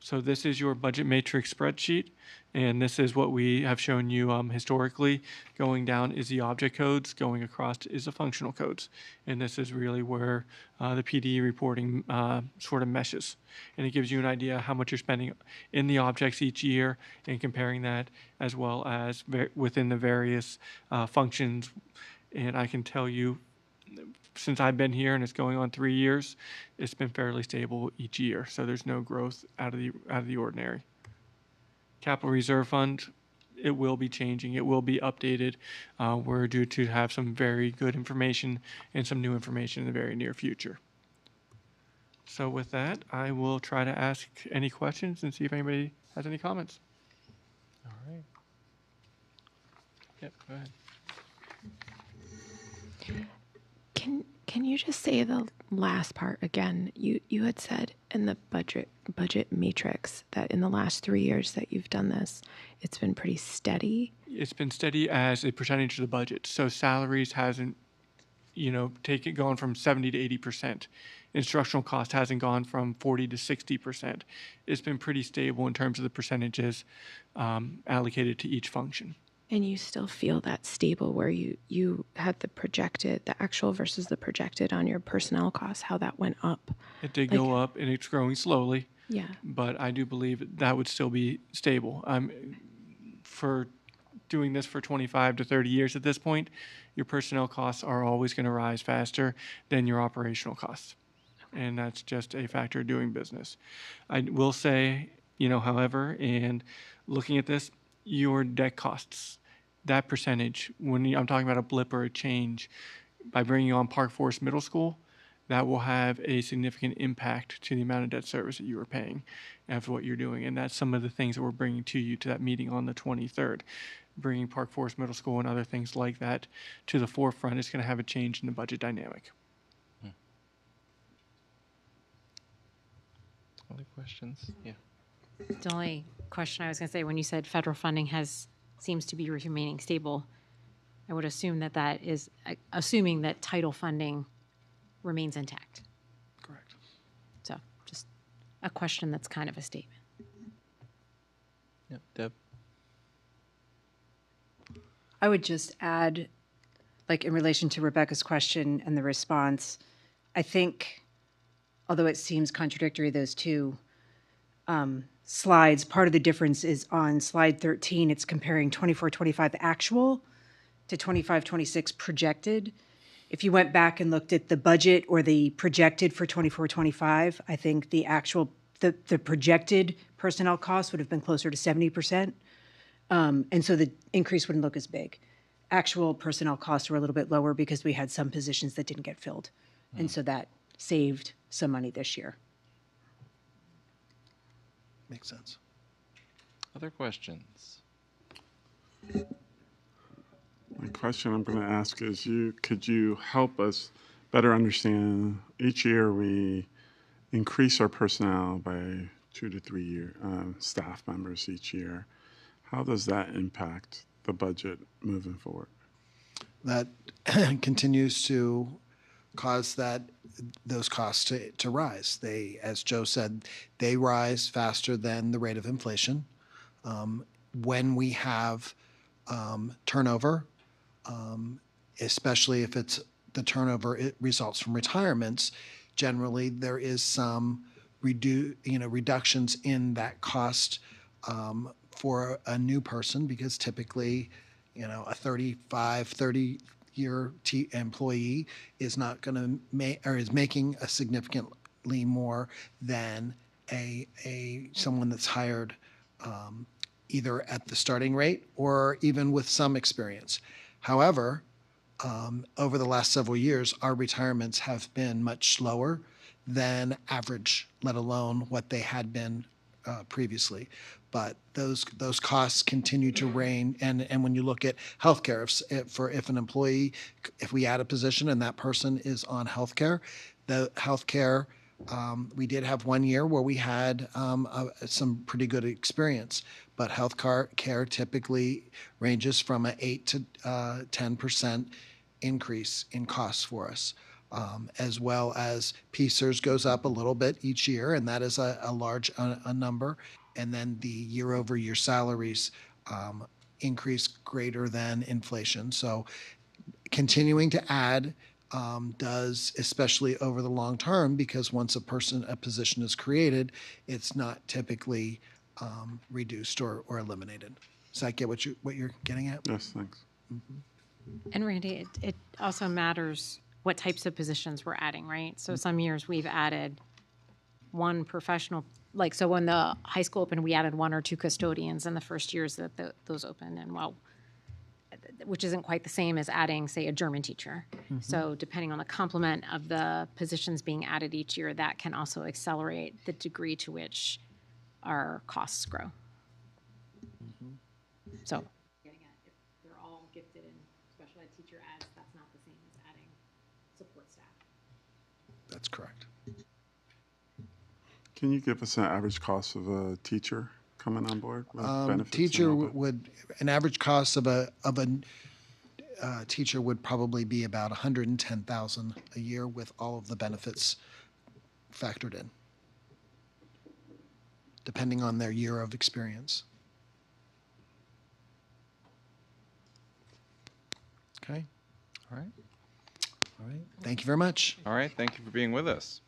So this is your budget matrix spreadsheet, and this is what we have shown you historically. Going down is the object codes, going across is the functional codes. And this is really where the PDE reporting sort of meshes. And it gives you an idea how much you're spending in the objects each year and comparing that as well as within the various functions. And I can tell you since I've been here, and it's going on 3 years, it's been fairly stable each year. So there's no growth out of the ordinary. Capital Reserve Fund, it will be changing. It will be updated. We're due to have some very good information and some new information in the very near future. So with that, I will try to ask any questions and see if anybody has any comments. All right. Yep, go ahead. Can you just say the last part again? You had said in the budget matrix that in the last 3 years that you've done this, it's been pretty steady. It's been steady as a percentage of the budget. So salaries hasn't, gone from 70 to 80%. Instructional cost hasn't gone from 40 to 60%. It's been pretty stable in terms of the percentages allocated to each function. And you still feel that stable where you had the actual versus the projected on your personnel costs, how that went up. It did go up, and it's growing slowly. Yeah. But I do believe that would still be stable. For doing this for 25 to 30 years at this point, your personnel costs are always going to rise faster than your operational costs. And that's just a factor of doing business. I will say, however, and looking at this, your debt costs, that percentage, I'm talking about a blip or a change, by bringing on Park Forest Middle School, that will have a significant impact to the amount of debt service that you are paying after what you're doing. And that's some of the things that we're bringing to you to that meeting on the 23rd. Bringing Park Forest Middle School and other things like that to the forefront is going to have a change in the budget dynamic. Other questions? Yeah. The only question I was going to say, when you said federal funding seems to be remaining stable, I would assume that is assuming that title funding remains intact. Correct. So just a question that's kind of a statement. Yep, Deb. I would just add, like in relation to Rebecca's question and the response, I think, although it seems contradictory, those two slides, part of the difference is on slide 13, it's comparing 24-25 actual to 25-26 projected. If you went back and looked at the budget or the projected for 24-25, I think the actual, the projected personnel costs would have been closer to 70%. And so the increase wouldn't look as big. Actual personnel costs were a little bit lower because we had some positions that didn't get filled. And so that saved some money this year. Makes sense. Other questions? The question I'm going to ask is, could you help us better understand, each year we increase our personnel by 2 to 3 staff members each year. How does that impact the budget moving forward? That continues to cause those costs to rise. They, as Joe said, they rise faster than the rate of inflation. When we have turnover, especially if it's the turnover, it results from retirements, generally there is some reductions in that cost for a new person, because typically, a 30-year employee is not going to is making a significantly more than someone that's hired either at the starting rate or even with some experience. However, over the last several years, our retirements have been much slower than average, let alone what they had been previously. But those costs continue to reign. And when you look at healthcare, if an employee, if we add a position and that person is on healthcare, the healthcare, we did have 1 year where we had some pretty good experience. But healthcare typically ranges from an 8 to 10% increase in costs for us. As well as PSERS goes up a little bit each year, and that is a large number. And then the year-over-year salaries increase greater than inflation. So continuing to add does, especially over the long term, because once a position is created, it's not typically reduced or eliminated. Does that get what you're getting at? Yes, thanks. And Randy, it also matters what types of positions we're adding, right? So some years we've added one professional, like, so when the high school opened, we added 1 or 2 custodians in the first years that those opened, and well, which isn't quite the same as adding, say, a German teacher. So depending on the complement of the positions being added each year, that can also accelerate the degree to which our costs grow. So. Getting at, if they're all gifted in special ed teacher ads, that's not the same as adding support staff. That's correct. Can you give us an average cost of a teacher coming on board with benefits? Teacher an average cost of a teacher would probably be about $110,000 a year with all of the benefits factored in, depending on their year of experience. Okay. All right. All right. Thank you very much. All right. Thank you for being with us.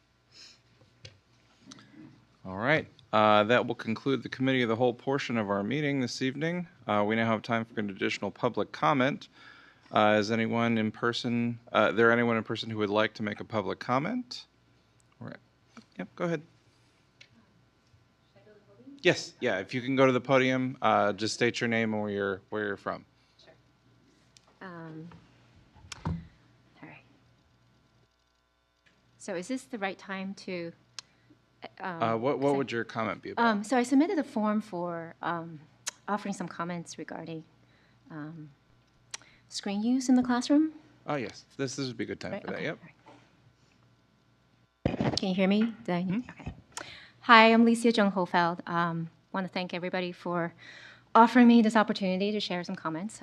All right. That will conclude the committee of the whole portion of our meeting this evening. We now have time for an additional public comment. Is anyone in person, there anyone in person who would like to make a public comment? All right. Yep, go ahead. Yes, yeah, if you can go to the podium, just state your name and where you're from. All right. So is this the right time to? What would your comment be about? So I submitted a form for offering some comments regarding screen use in the classroom. Oh, yes. This would be a good time for that. Yep. Can you hear me? Okay. Hi, I'm Licia Jung Hofeld. Want to thank everybody for offering me this opportunity to share some comments.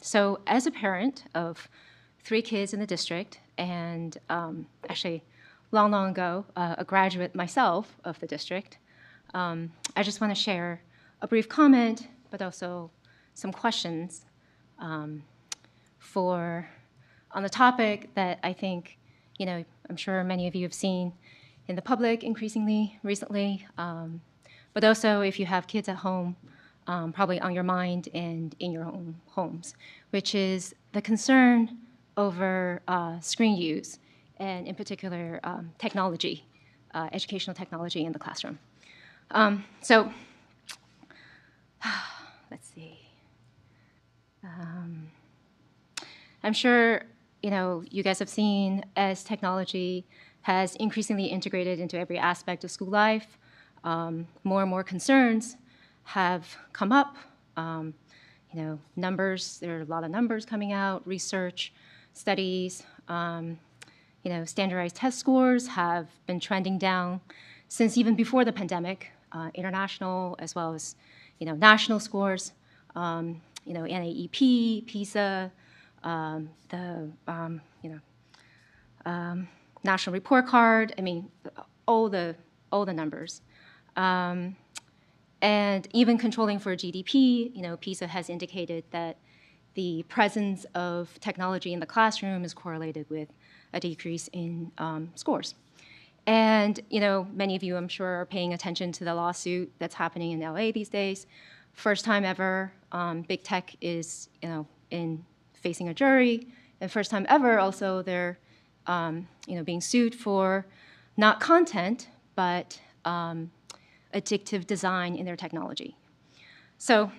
So as a parent of 3 kids in the district, and actually long ago, a graduate myself of the district, I just want to share a brief comment, but also some questions on the topic that I think, I'm sure many of you have seen in the public increasingly recently, but also if you have kids at home, probably on your mind and in your own homes, which is the concern over screen use, and in particular, technology, educational technology in the classroom. So, let's see. I'm sure, you guys have seen as technology has increasingly integrated into every aspect of school life, more and more concerns have come up. Numbers, there are a lot of numbers coming out, research, studies, standardized test scores have been trending down since even before the pandemic, international as well as, national scores, NAEP, PISA, national report card, all the numbers. And even controlling for GDP, PISA has indicated that the presence of technology in the classroom is correlated with a decrease in scores. And, many of you, I'm sure, are paying attention to the lawsuit that's happening in LA these days. First time ever, big tech is, facing a jury. And first time ever, also, they're, being sued for not content, but addictive design in their technology. So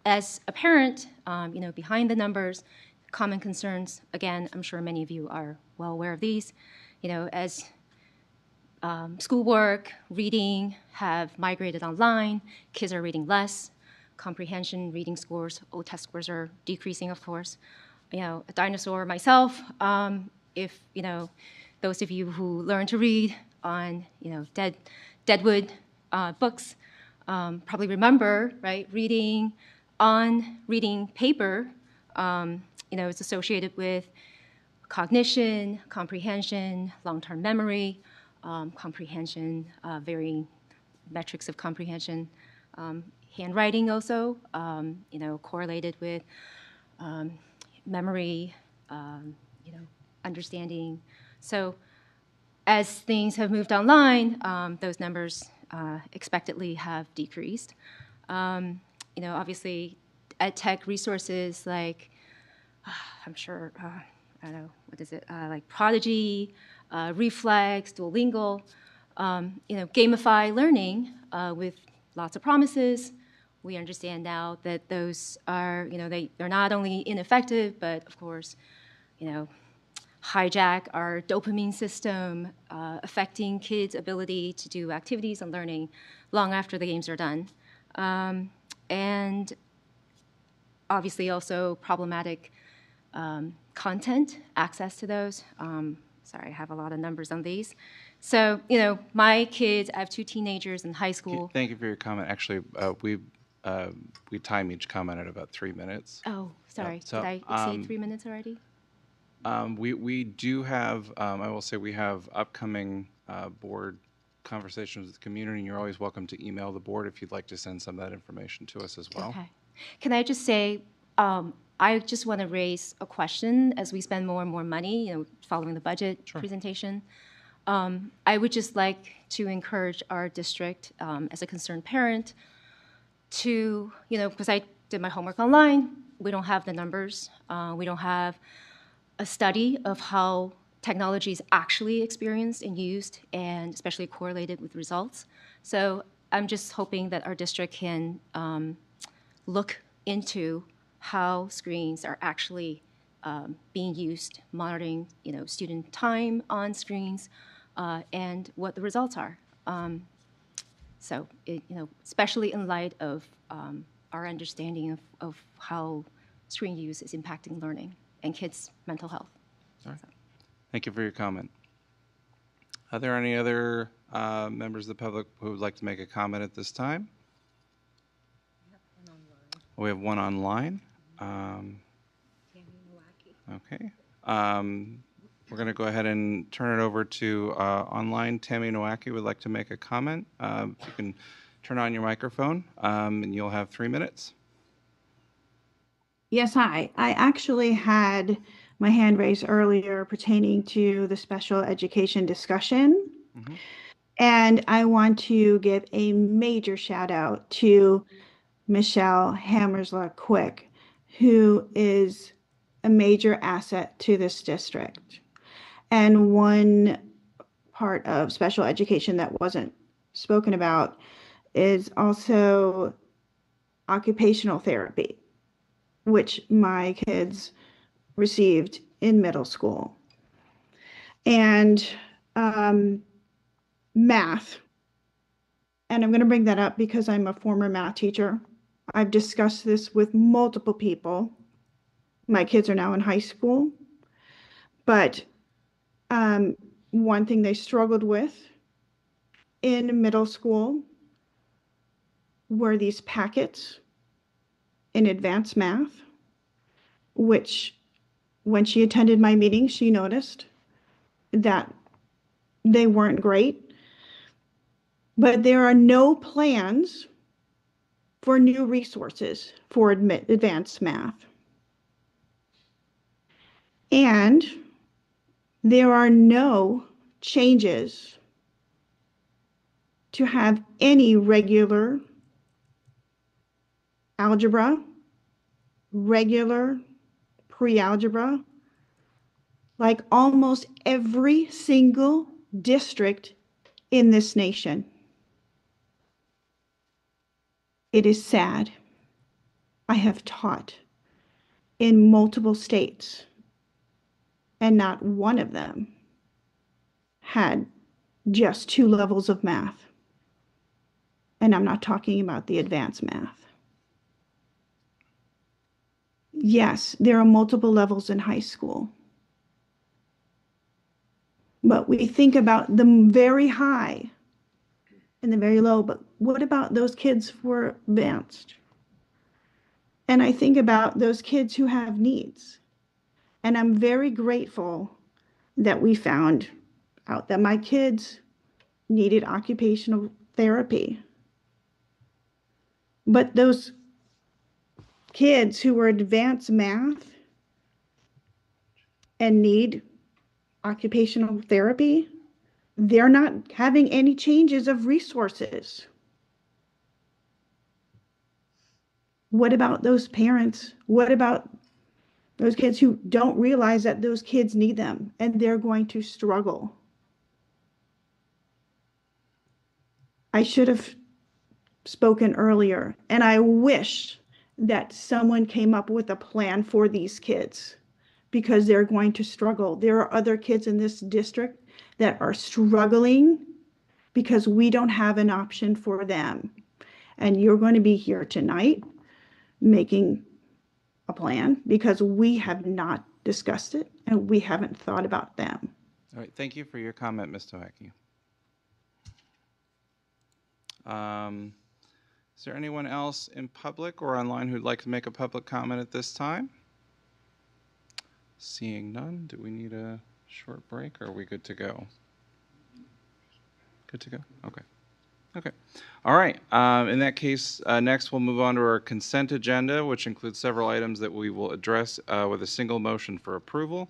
as a parent, behind the numbers, common concerns, again, I'm sure many of you are well aware of these, as schoolwork, reading have migrated online, kids are reading less, comprehension, reading scores, test scores are decreasing, of course. A dinosaur myself, if, those of you who learn to read on, Deadwood books probably remember, right, reading paper, is associated with cognition, comprehension, long-term memory, comprehension, varying metrics of comprehension, handwriting also, correlated with memory, understanding. So as things have moved online, those numbers expectedly have decreased. Obviously, ed tech resources like, I'm sure I don't know, what is it, like Prodigy, Reflex, Duolingo, gamify learning with lots of promises. We understand now that those are, they're not only ineffective, but of course, hijack our dopamine system, affecting kids' ability to do activities and learning long after the games are done. And obviously also problematic content, access to those. Sorry, I have a lot of numbers on these. So, my kids, I have 2 teenagers in high school. Thank you for your comment. Actually, we time each comment at about 3 minutes. Oh, sorry. So, Did I exceed 3 minutes already? We do have, I will say we have upcoming board conversations with the community, and you're always welcome to email the board if you'd like to send some of that information to us as well. Okay. Can I just say, I just want to raise a question as we spend more and more money, following the budget presentation. I would just like to encourage our district, as a concerned parent, to, because I did my homework online, we don't have the numbers. We don't have a study of how technology is actually experienced and used, and especially correlated with results. So I'm just hoping that our district can look into how screens are actually being used, monitoring, student time on screens, and what the results are. So, especially in light of our understanding of how screen use is impacting learning and kids' mental health. All right. Thank you for your comment. Are there any other members of the public who would like to make a comment at this time? We have one online. Okay. We're going to go ahead and turn it over to online. Tammy Nowacki would like to make a comment. If you can turn on your microphone, and you'll have 3 minutes. Yes, hi. I actually had my hand raised earlier pertaining to the special education discussion. And I want to give a major shout out to Michelle Hammersla Quick, who is a major asset to this district. And one part of special education that wasn't spoken about is also occupational therapy, which my kids received in middle school. And math. And I'm going to bring that up because I'm a former math teacher. I've discussed this with multiple people. My kids are now in high school. But one thing they struggled with in middle school were these packets in advanced math, which when she attended my meeting, she noticed that they weren't great. But there are no plans for new resources for advanced math. And there are no changes to have any regular algebra, regular pre-algebra, like almost every single district in this nation. It is sad. I have taught in multiple states, and not one of them had just 2 levels of math. And I'm not talking about the advanced math. Yes, there are multiple levels in high school. But we think about the very high and the very low, but what about those kids who are advanced? And I think about those kids who have needs. And I'm very grateful that we found out that my kids needed occupational therapy. But those kids who are advanced math and need occupational therapy, they're not having any changes of resources. What about those parents? What about Those kids who don't realize that those kids need them and they're going to struggle. I should have spoken earlier, and I wish that someone came up with a plan for these kids because they're going to struggle. There are other kids in this district that are struggling because we don't have an option for them. And you're going to be here tonight making a plan because we have not discussed it and we haven't thought about them. All right, thank you for your comment, Ms. Tohecki. Is there anyone else in public or online who'd like to make a public comment at this time? Seeing none, do we need a short break or are we good to go? Good to go? Okay. Okay. All right. In that case, next we'll move on to our consent agenda, which includes several items that we will address with a single motion for approval.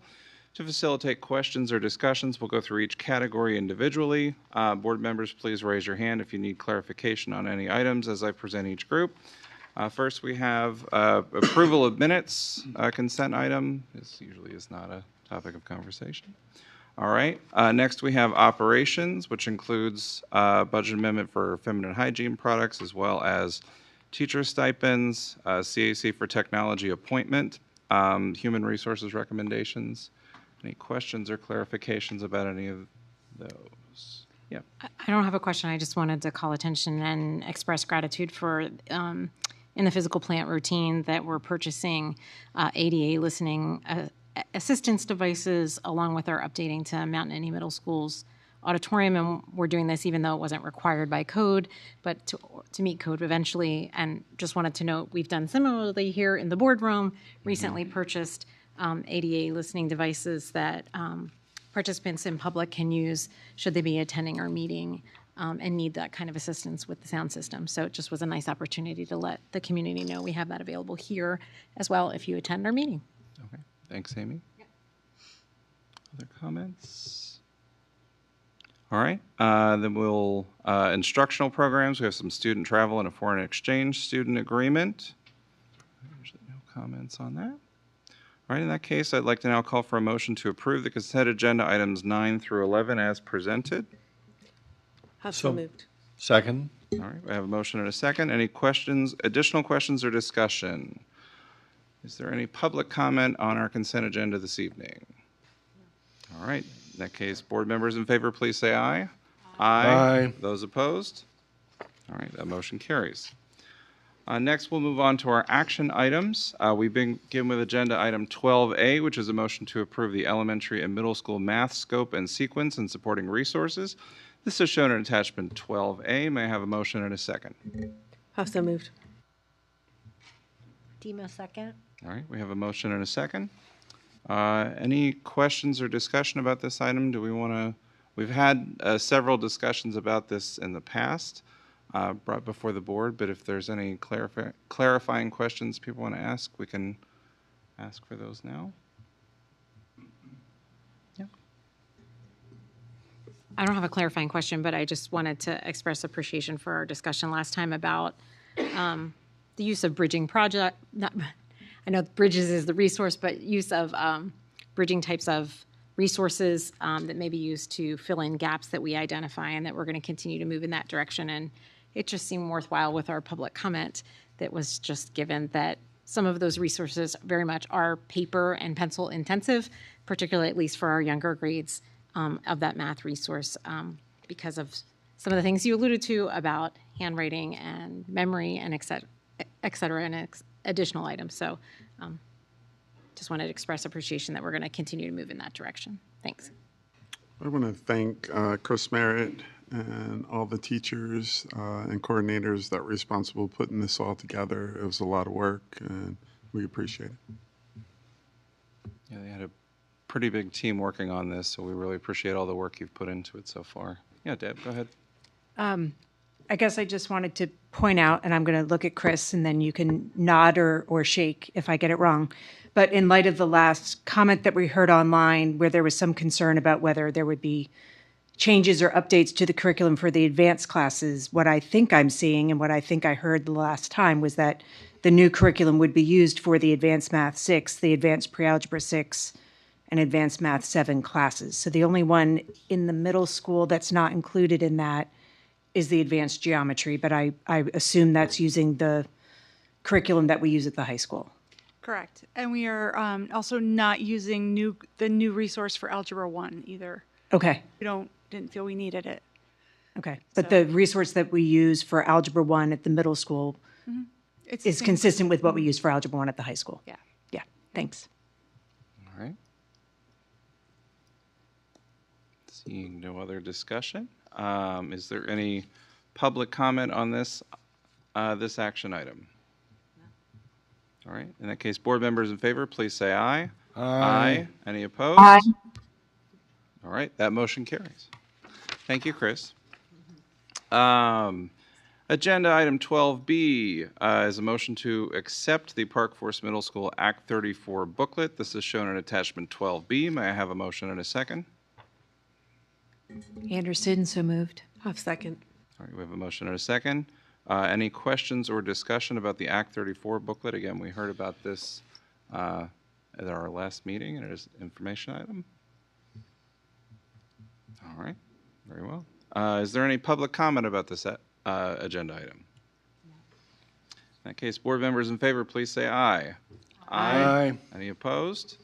To facilitate questions or discussions, we'll go through each category individually. Board members, please raise your hand if you need clarification on any items as I present each group. First, we have approval of minutes, consent item. This usually is not a topic of conversation. All right. Next, we have operations, which includes budget amendment for feminine hygiene products, as well as teacher stipends, CAC for technology appointment, human resources recommendations. Any questions or clarifications about any of those? Yeah. I don't have a question. I just wanted to call attention and express gratitude for in the physical plant routine that we're purchasing ADA listening assistance devices along with our updating to Mountain Indian Middle School's auditorium. And we're doing this even though it wasn't required by code, but to meet code eventually. And just wanted to note, we've done similarly here in the boardroom, recently purchased ADA listening devices that participants in public can use should they be attending our meeting and need that kind of assistance with the sound system. So it just was a nice opportunity to let the community know we have that available here as well if you attend our meeting. Okay. Thanks, Amy. Yep. Other comments? All right. Then we'll, instructional programs. We have some student travel and a foreign exchange student agreement. Usually no comments on that. All right, in that case, I'd like to now call for a motion to approve the consent agenda items 9 through 11 as presented. So moved. Second. All right, we have a motion and a second. Any questions, additional questions or discussion? Is there any public comment on our consent agenda this evening? All right, in that case, board members in favor, please say aye. Aye. Those opposed? All right, that motion carries. Next, we'll move on to our action items. We begin with agenda item 12A, which is a motion to approve the elementary and middle school math scope and sequence and supporting resources. This is shown in attachment 12A. May I have a motion and a second? So moved. Demo second. All right, we have a motion and a second. Any questions or discussion about this item? Do we want to? We've had several discussions about this in the past. Brought before the board, but if there's any clarifying questions people want to ask, we can ask for those now. Yeah. I don't have a clarifying question, but I just wanted to express appreciation for our discussion last time about the use of bridging project. I know bridges is the resource, but use of bridging types of resources that may be used to fill in gaps that we identify, and that we're going to continue to move in that direction. And it just seemed worthwhile with our public comment that was just given that some of those resources very much are paper and pencil intensive, particularly at least for our younger grades of that math resource because of some of the things you alluded to about handwriting and memory and et cetera, and additional items. So just wanted to express appreciation that we're going to continue to move in that direction. Thanks. I want to thank Chris Merritt and all the teachers and coordinators that were responsible putting this all together. It was a lot of work, and we appreciate it. Yeah, they had a pretty big team working on this, so we really appreciate all the work you've put into it so far. Yeah, Deb, go ahead. I guess I just wanted to point out, and I'm going to look at Chris, and then you can nod or shake if I get it wrong. But in light of the last comment that we heard online, where there was some concern about whether there would be changes or updates to the curriculum for the advanced classes, what I think I'm seeing and what I think I heard the last time was that the the new curriculum would be used for the Advanced Math 6, the Advanced Pre-Algebra 6, and Advanced Math 7 classes. So the only one in the middle school that's not included in that is the Advanced Geometry, but I assume that's using the curriculum that we use at the high school. Correct. And we are also not using the new resource for Algebra 1 either. Okay. We didn't feel we needed it. Okay. But the resource that we use for Algebra 1 at the middle school It's the is same- consistent with what we use for Algebra 1 at the high school. Yeah. Yeah. Thanks. All right. Seeing no other discussion, is there any public comment on this action item? All right. In that case, board members in favor, please say aye. Aye. Any opposed? Aye. All right. That motion carries. Thank you, Chris. Agenda item 12B is a motion to accept the Park Forest Middle School Act 34 booklet. This is shown in attachment 12B. May I have a motion and a second? Anderson, so moved. I'll second. All right, we have a motion and a second. Any questions or discussion about the Act 34 booklet? Again, we heard about this at our last meeting, and it is an information item. All right, very well. Is there any public comment about this agenda item? In that case, board members in favor, please say aye. Aye. Any opposed?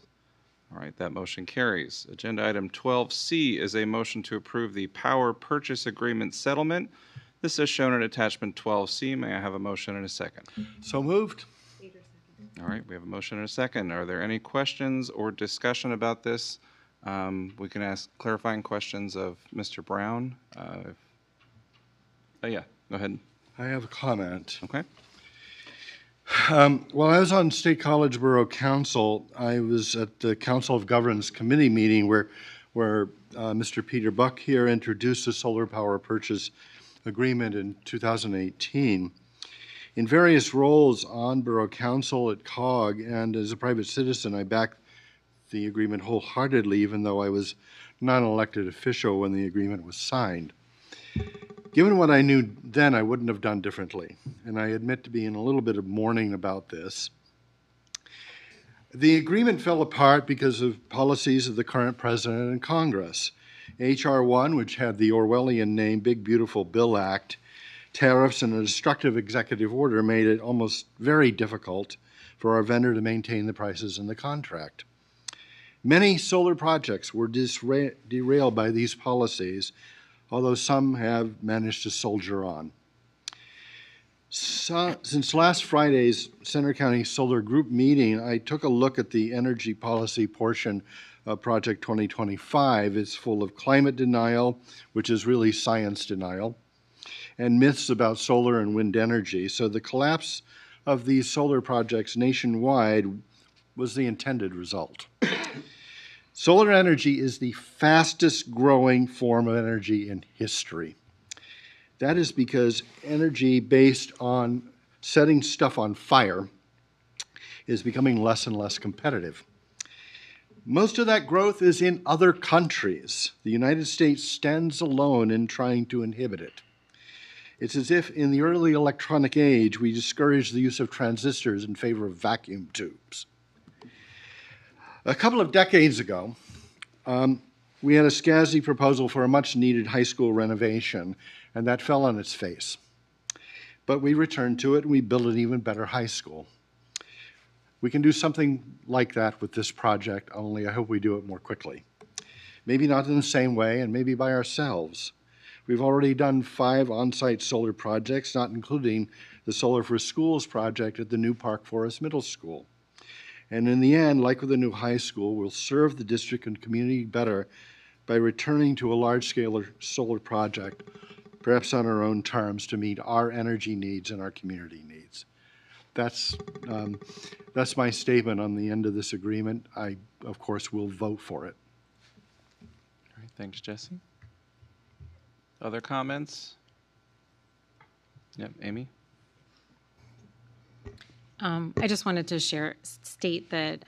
All right, that motion carries. Agenda item 12C is a motion to approve the power purchase agreement settlement. This is shown in attachment 12C. May I have a motion and a second? So moved. All right, we have a motion and a second. Are there any questions or discussion about this? We can ask clarifying questions of Mr. Brown. Yeah, go ahead. I have a comment. Okay. While I was on State College Borough Council, I was at the Council of Governance Committee meeting where Mr. Peter Buck here introduced the solar power purchase agreement in 2018. In various roles on Borough Council, at COG, and as a private citizen, I backed the agreement wholeheartedly, even though I was not an elected official when the agreement was signed. Given what I knew then, I wouldn't have done differently, and I admit to being a little bit of mourning about this. The agreement fell apart because of policies of the current president and Congress. H.R. 1, which had the Orwellian name Big Beautiful Bill Act, tariffs, and a destructive executive order made it almost very difficult for our vendor to maintain the prices in the contract. Many solar projects were derailed by these policies, although some have managed to soldier on. Since last Friday's Center County Solar Group meeting, I took a look at the energy policy portion of Project 2025. It's full of climate denial, which is really science denial, and myths about solar and wind energy. So the collapse of these solar projects nationwide was the intended result. Solar energy is the fastest growing form of energy in history. That is because energy based on setting stuff on fire is becoming less and less competitive. Most of that growth is in other countries. The United States stands alone in trying to inhibit it. It's as if in the early electronic age we discouraged the use of transistors in favor of vacuum tubes. A couple of decades ago, we had a SCASI proposal for a much-needed high school renovation, and that fell on its face. But we returned to it, and we built an even better high school. We can do something like that with this project, only I hope we do it more quickly. Maybe not in the same way, and maybe by ourselves. We've already done 5 on-site solar projects, not including the Solar for Schools project at the new Park Forest Middle School. And in the end, like with the new high school, we'll serve the district and community better by returning to a large-scale solar project, perhaps on our own terms, to meet our energy needs and our community needs. That's my statement on the end of this agreement. I, of course, will vote for it. All right, thanks, Jesse. Other comments? Yep, Amy? I just wanted to state that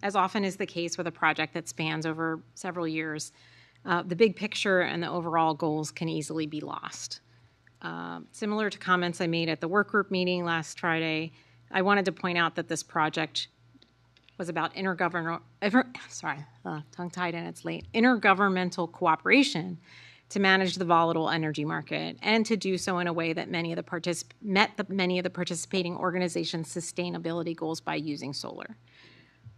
as often is the case with a project that spans over several years, the big picture and the overall goals can easily be lost. Similar to comments I made at the work group meeting last Friday, I wanted to point out that this project was about tongue-tied and it's late, intergovernmental cooperation to manage the volatile energy market and to do so in a way that many of the participating organizations' sustainability goals by using solar.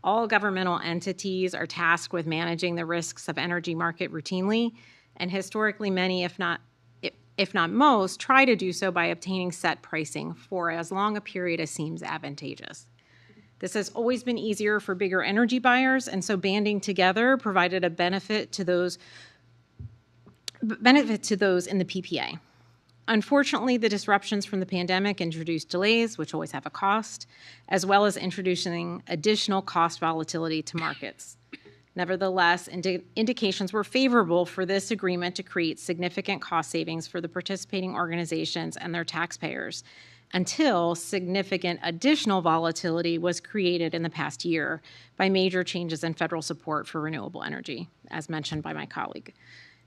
All governmental entities are tasked with managing the risks of energy market routinely, and historically many, if not most, try to do so by obtaining set pricing for as long a period as seems advantageous. This has always been easier for bigger energy buyers, and so banding together provided a benefit to those in the PPA. Unfortunately, the disruptions from the pandemic introduced delays, which always have a cost, as well as introducing additional cost volatility to markets. Nevertheless, indications were favorable for this agreement to create significant cost savings for the participating organizations and their taxpayers, until significant additional volatility was created in the past year by major changes in federal support for renewable energy, as mentioned by my colleague.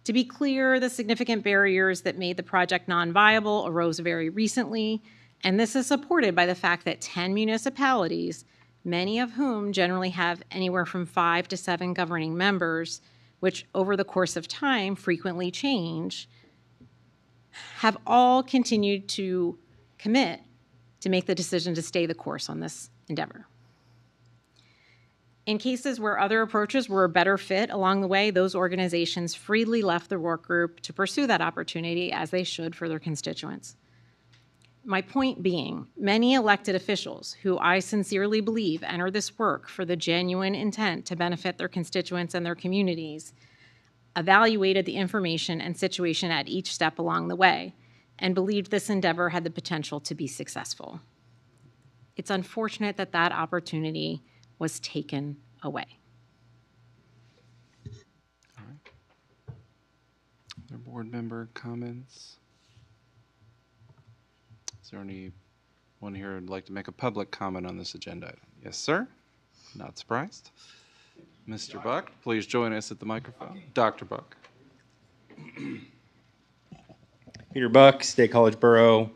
To be clear, the significant barriers that made the project non-viable arose very recently, and this is supported by the fact that 10 municipalities, many of whom generally have anywhere from 5 to 7 governing members, which over the course of time frequently change, have all continued to commit to make the decision to stay the course on this endeavor. In cases where other approaches were a better fit along the way, those organizations freely left the work group to pursue that opportunity, as they should for their constituents. My point being, many elected officials who I sincerely believe enter this work for the genuine intent to benefit their constituents and their communities, evaluated the information and situation at each step along the way, and believed this endeavor had the potential to be successful. It's unfortunate that that opportunity was taken away. Other board member comments? Is there anyone here who'd like to make a public comment on this agenda item? Yes, sir. Not surprised. Mr. Buck, please join us at the microphone. Dr. Buck. Peter Buck, State College Borough,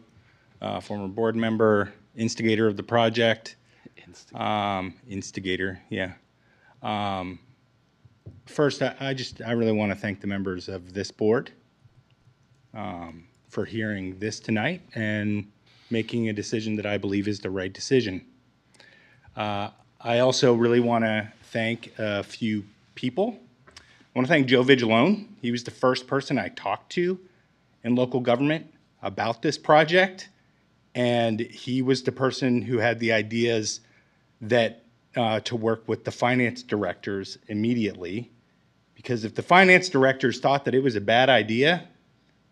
former board member, instigator of the project. Instigator, yeah. First, I really want to thank the members of this board for hearing this tonight and making a decision that I believe is the right decision. I also really want to thank a few people. I want to thank Joe Vigilone. He was the first person I talked to in local government about this project, and he was the person who had the ideas that to work with the finance directors immediately, because if the finance directors thought that it was a bad idea,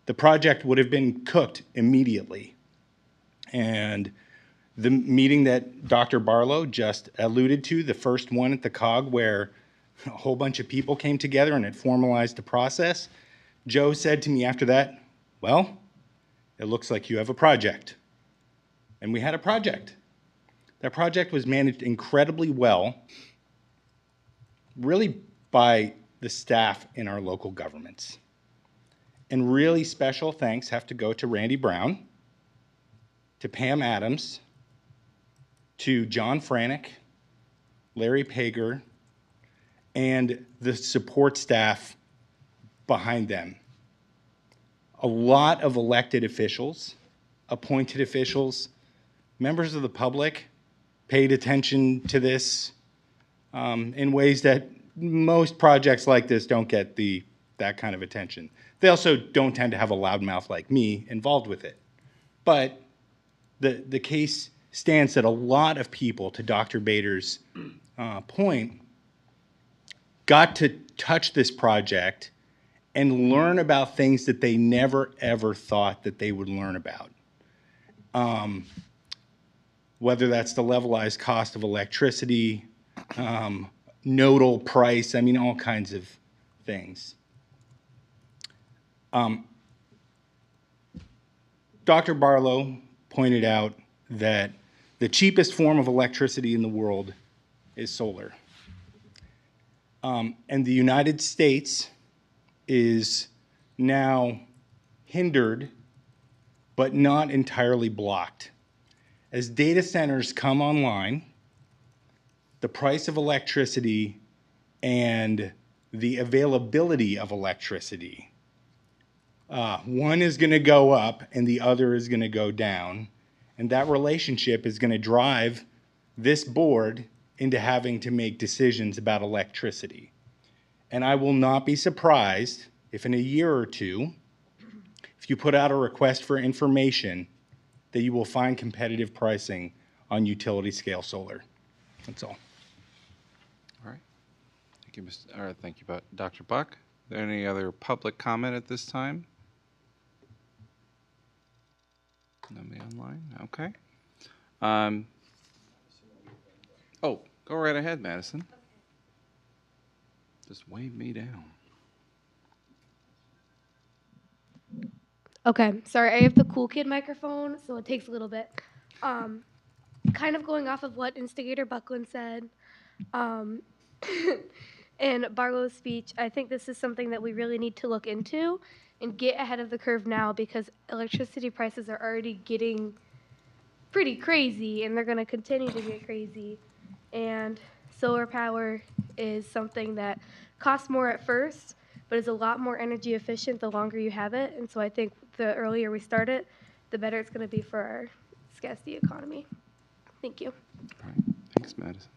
the project would have been cooked immediately. And the meeting that Dr. Barlow just alluded to, the first one at the COG where a whole bunch of people came together and it formalized the process, Joe said to me after that, well, it looks like you have a project. And we had a project. That project was managed incredibly well, really by the staff in our local governments. And really special thanks have to go to Randy Brown, to Pam Adams, to John Franek, Larry Pager, and the support staff behind them. A lot of elected officials, appointed officials, members of the public paid attention to this in ways that most projects like this don't get that kind of attention. They also don't tend to have a loudmouth like me involved with it. But the case stands that a lot of people, to Dr. Bader's point, got to touch this project and learn about things that they never, ever thought that they would learn about. Whether that's the levelized cost of electricity, nodal price, I mean, all kinds of things. Dr. Barlow pointed out that the cheapest form of electricity in the world is solar. And the United States is now hindered, but not entirely blocked, As data centers come online, the price of electricity and the availability of electricity, one is going to go up and the other is going to go down. And that relationship is going to drive this board into having to make decisions about electricity. And I will not be surprised if in a year or two, if you put out a request for information, that you will find competitive pricing on utility scale solar. That's all. All right. Thank you, thank you, Dr. Buck. Is there any other public comment at this time? Nobody online? Okay. Oh, go right ahead, Madison. Just wave me down. Okay, sorry, I have the cool kid microphone, so it takes a little bit. Kind of going off of what Instigator Buckland said in Barlow's speech, I think this is something that we really need to look into and get ahead of the curve now, because electricity prices are already getting pretty crazy, and they're going to continue to get crazy. And solar power is something that costs more at first, but is a lot more energy efficient the longer you have it. And so I think the earlier we start it, the better it's going to be for our scarcity economy. Thank you. All right. Thanks, Madison.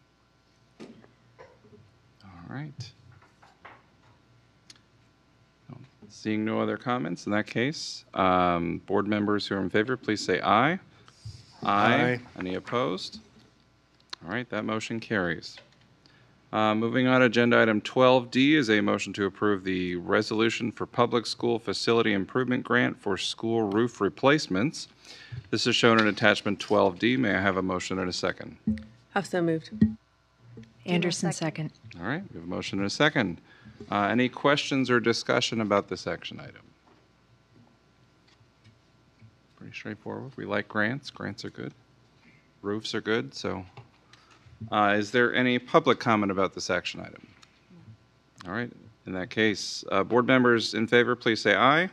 All right. Seeing no other comments, in that case, board members who are in favor, please say aye. Aye. Any opposed? All right, that motion carries. Moving on, agenda item 12D is a motion to approve the resolution for public school facility improvement grant for school roof replacements. This is shown in attachment 12D. May I have a motion and a second? So moved. Anderson, second. All right, we have a motion and a second. Any questions or discussion about this action item? Pretty straightforward. We like grants. Grants are good. Roofs are good. So is there any public comment about this action item? All right. In that case, board members in favor, please say aye.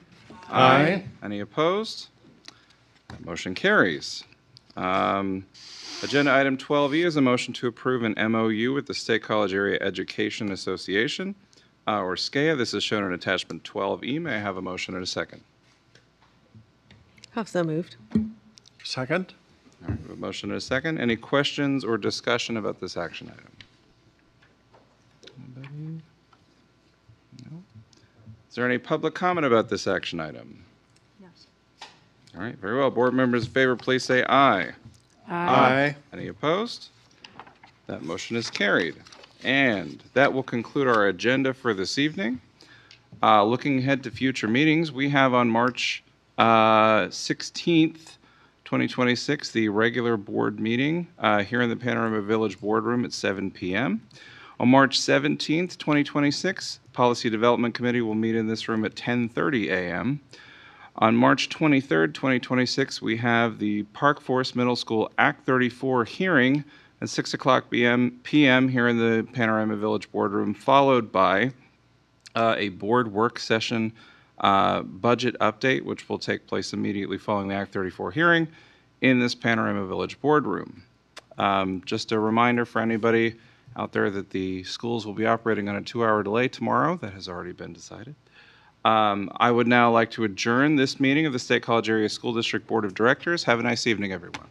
Aye. Any opposed? That motion carries. Agenda item 12E is a motion to approve an MOU with the State College Area Education Association, or SCAA. This is shown in attachment 12E. May I have a motion and a second? So moved. Second. All right, we have a motion and a second. Any questions or discussion about this action item? Anybody? No? Is there any public comment about this action item? No. All right, very well. Board members in favor, please say aye. Aye. Any opposed? That motion is carried. And that will conclude our agenda for this evening. Looking ahead to future meetings, we have on March 16th, 2026, the regular board meeting here in the Panorama Village Boardroom at 7 p.m. On March 17th, 2026, Policy Development Committee will meet in this room at 10:30 a.m. On March 23rd, 2026, we have the Park Forest Middle School Act 34 hearing at 6 o'clock p.m. here in the Panorama Village Boardroom, followed by a board work session budget update, which will take place immediately following the Act 34 hearing in this Panorama Village Boardroom. Just a reminder for anybody out there that the schools will be operating on a 2-hour delay tomorrow. That has already been decided. I would now like to adjourn this meeting of the State College Area School District Board of Directors. Have a nice evening, everyone.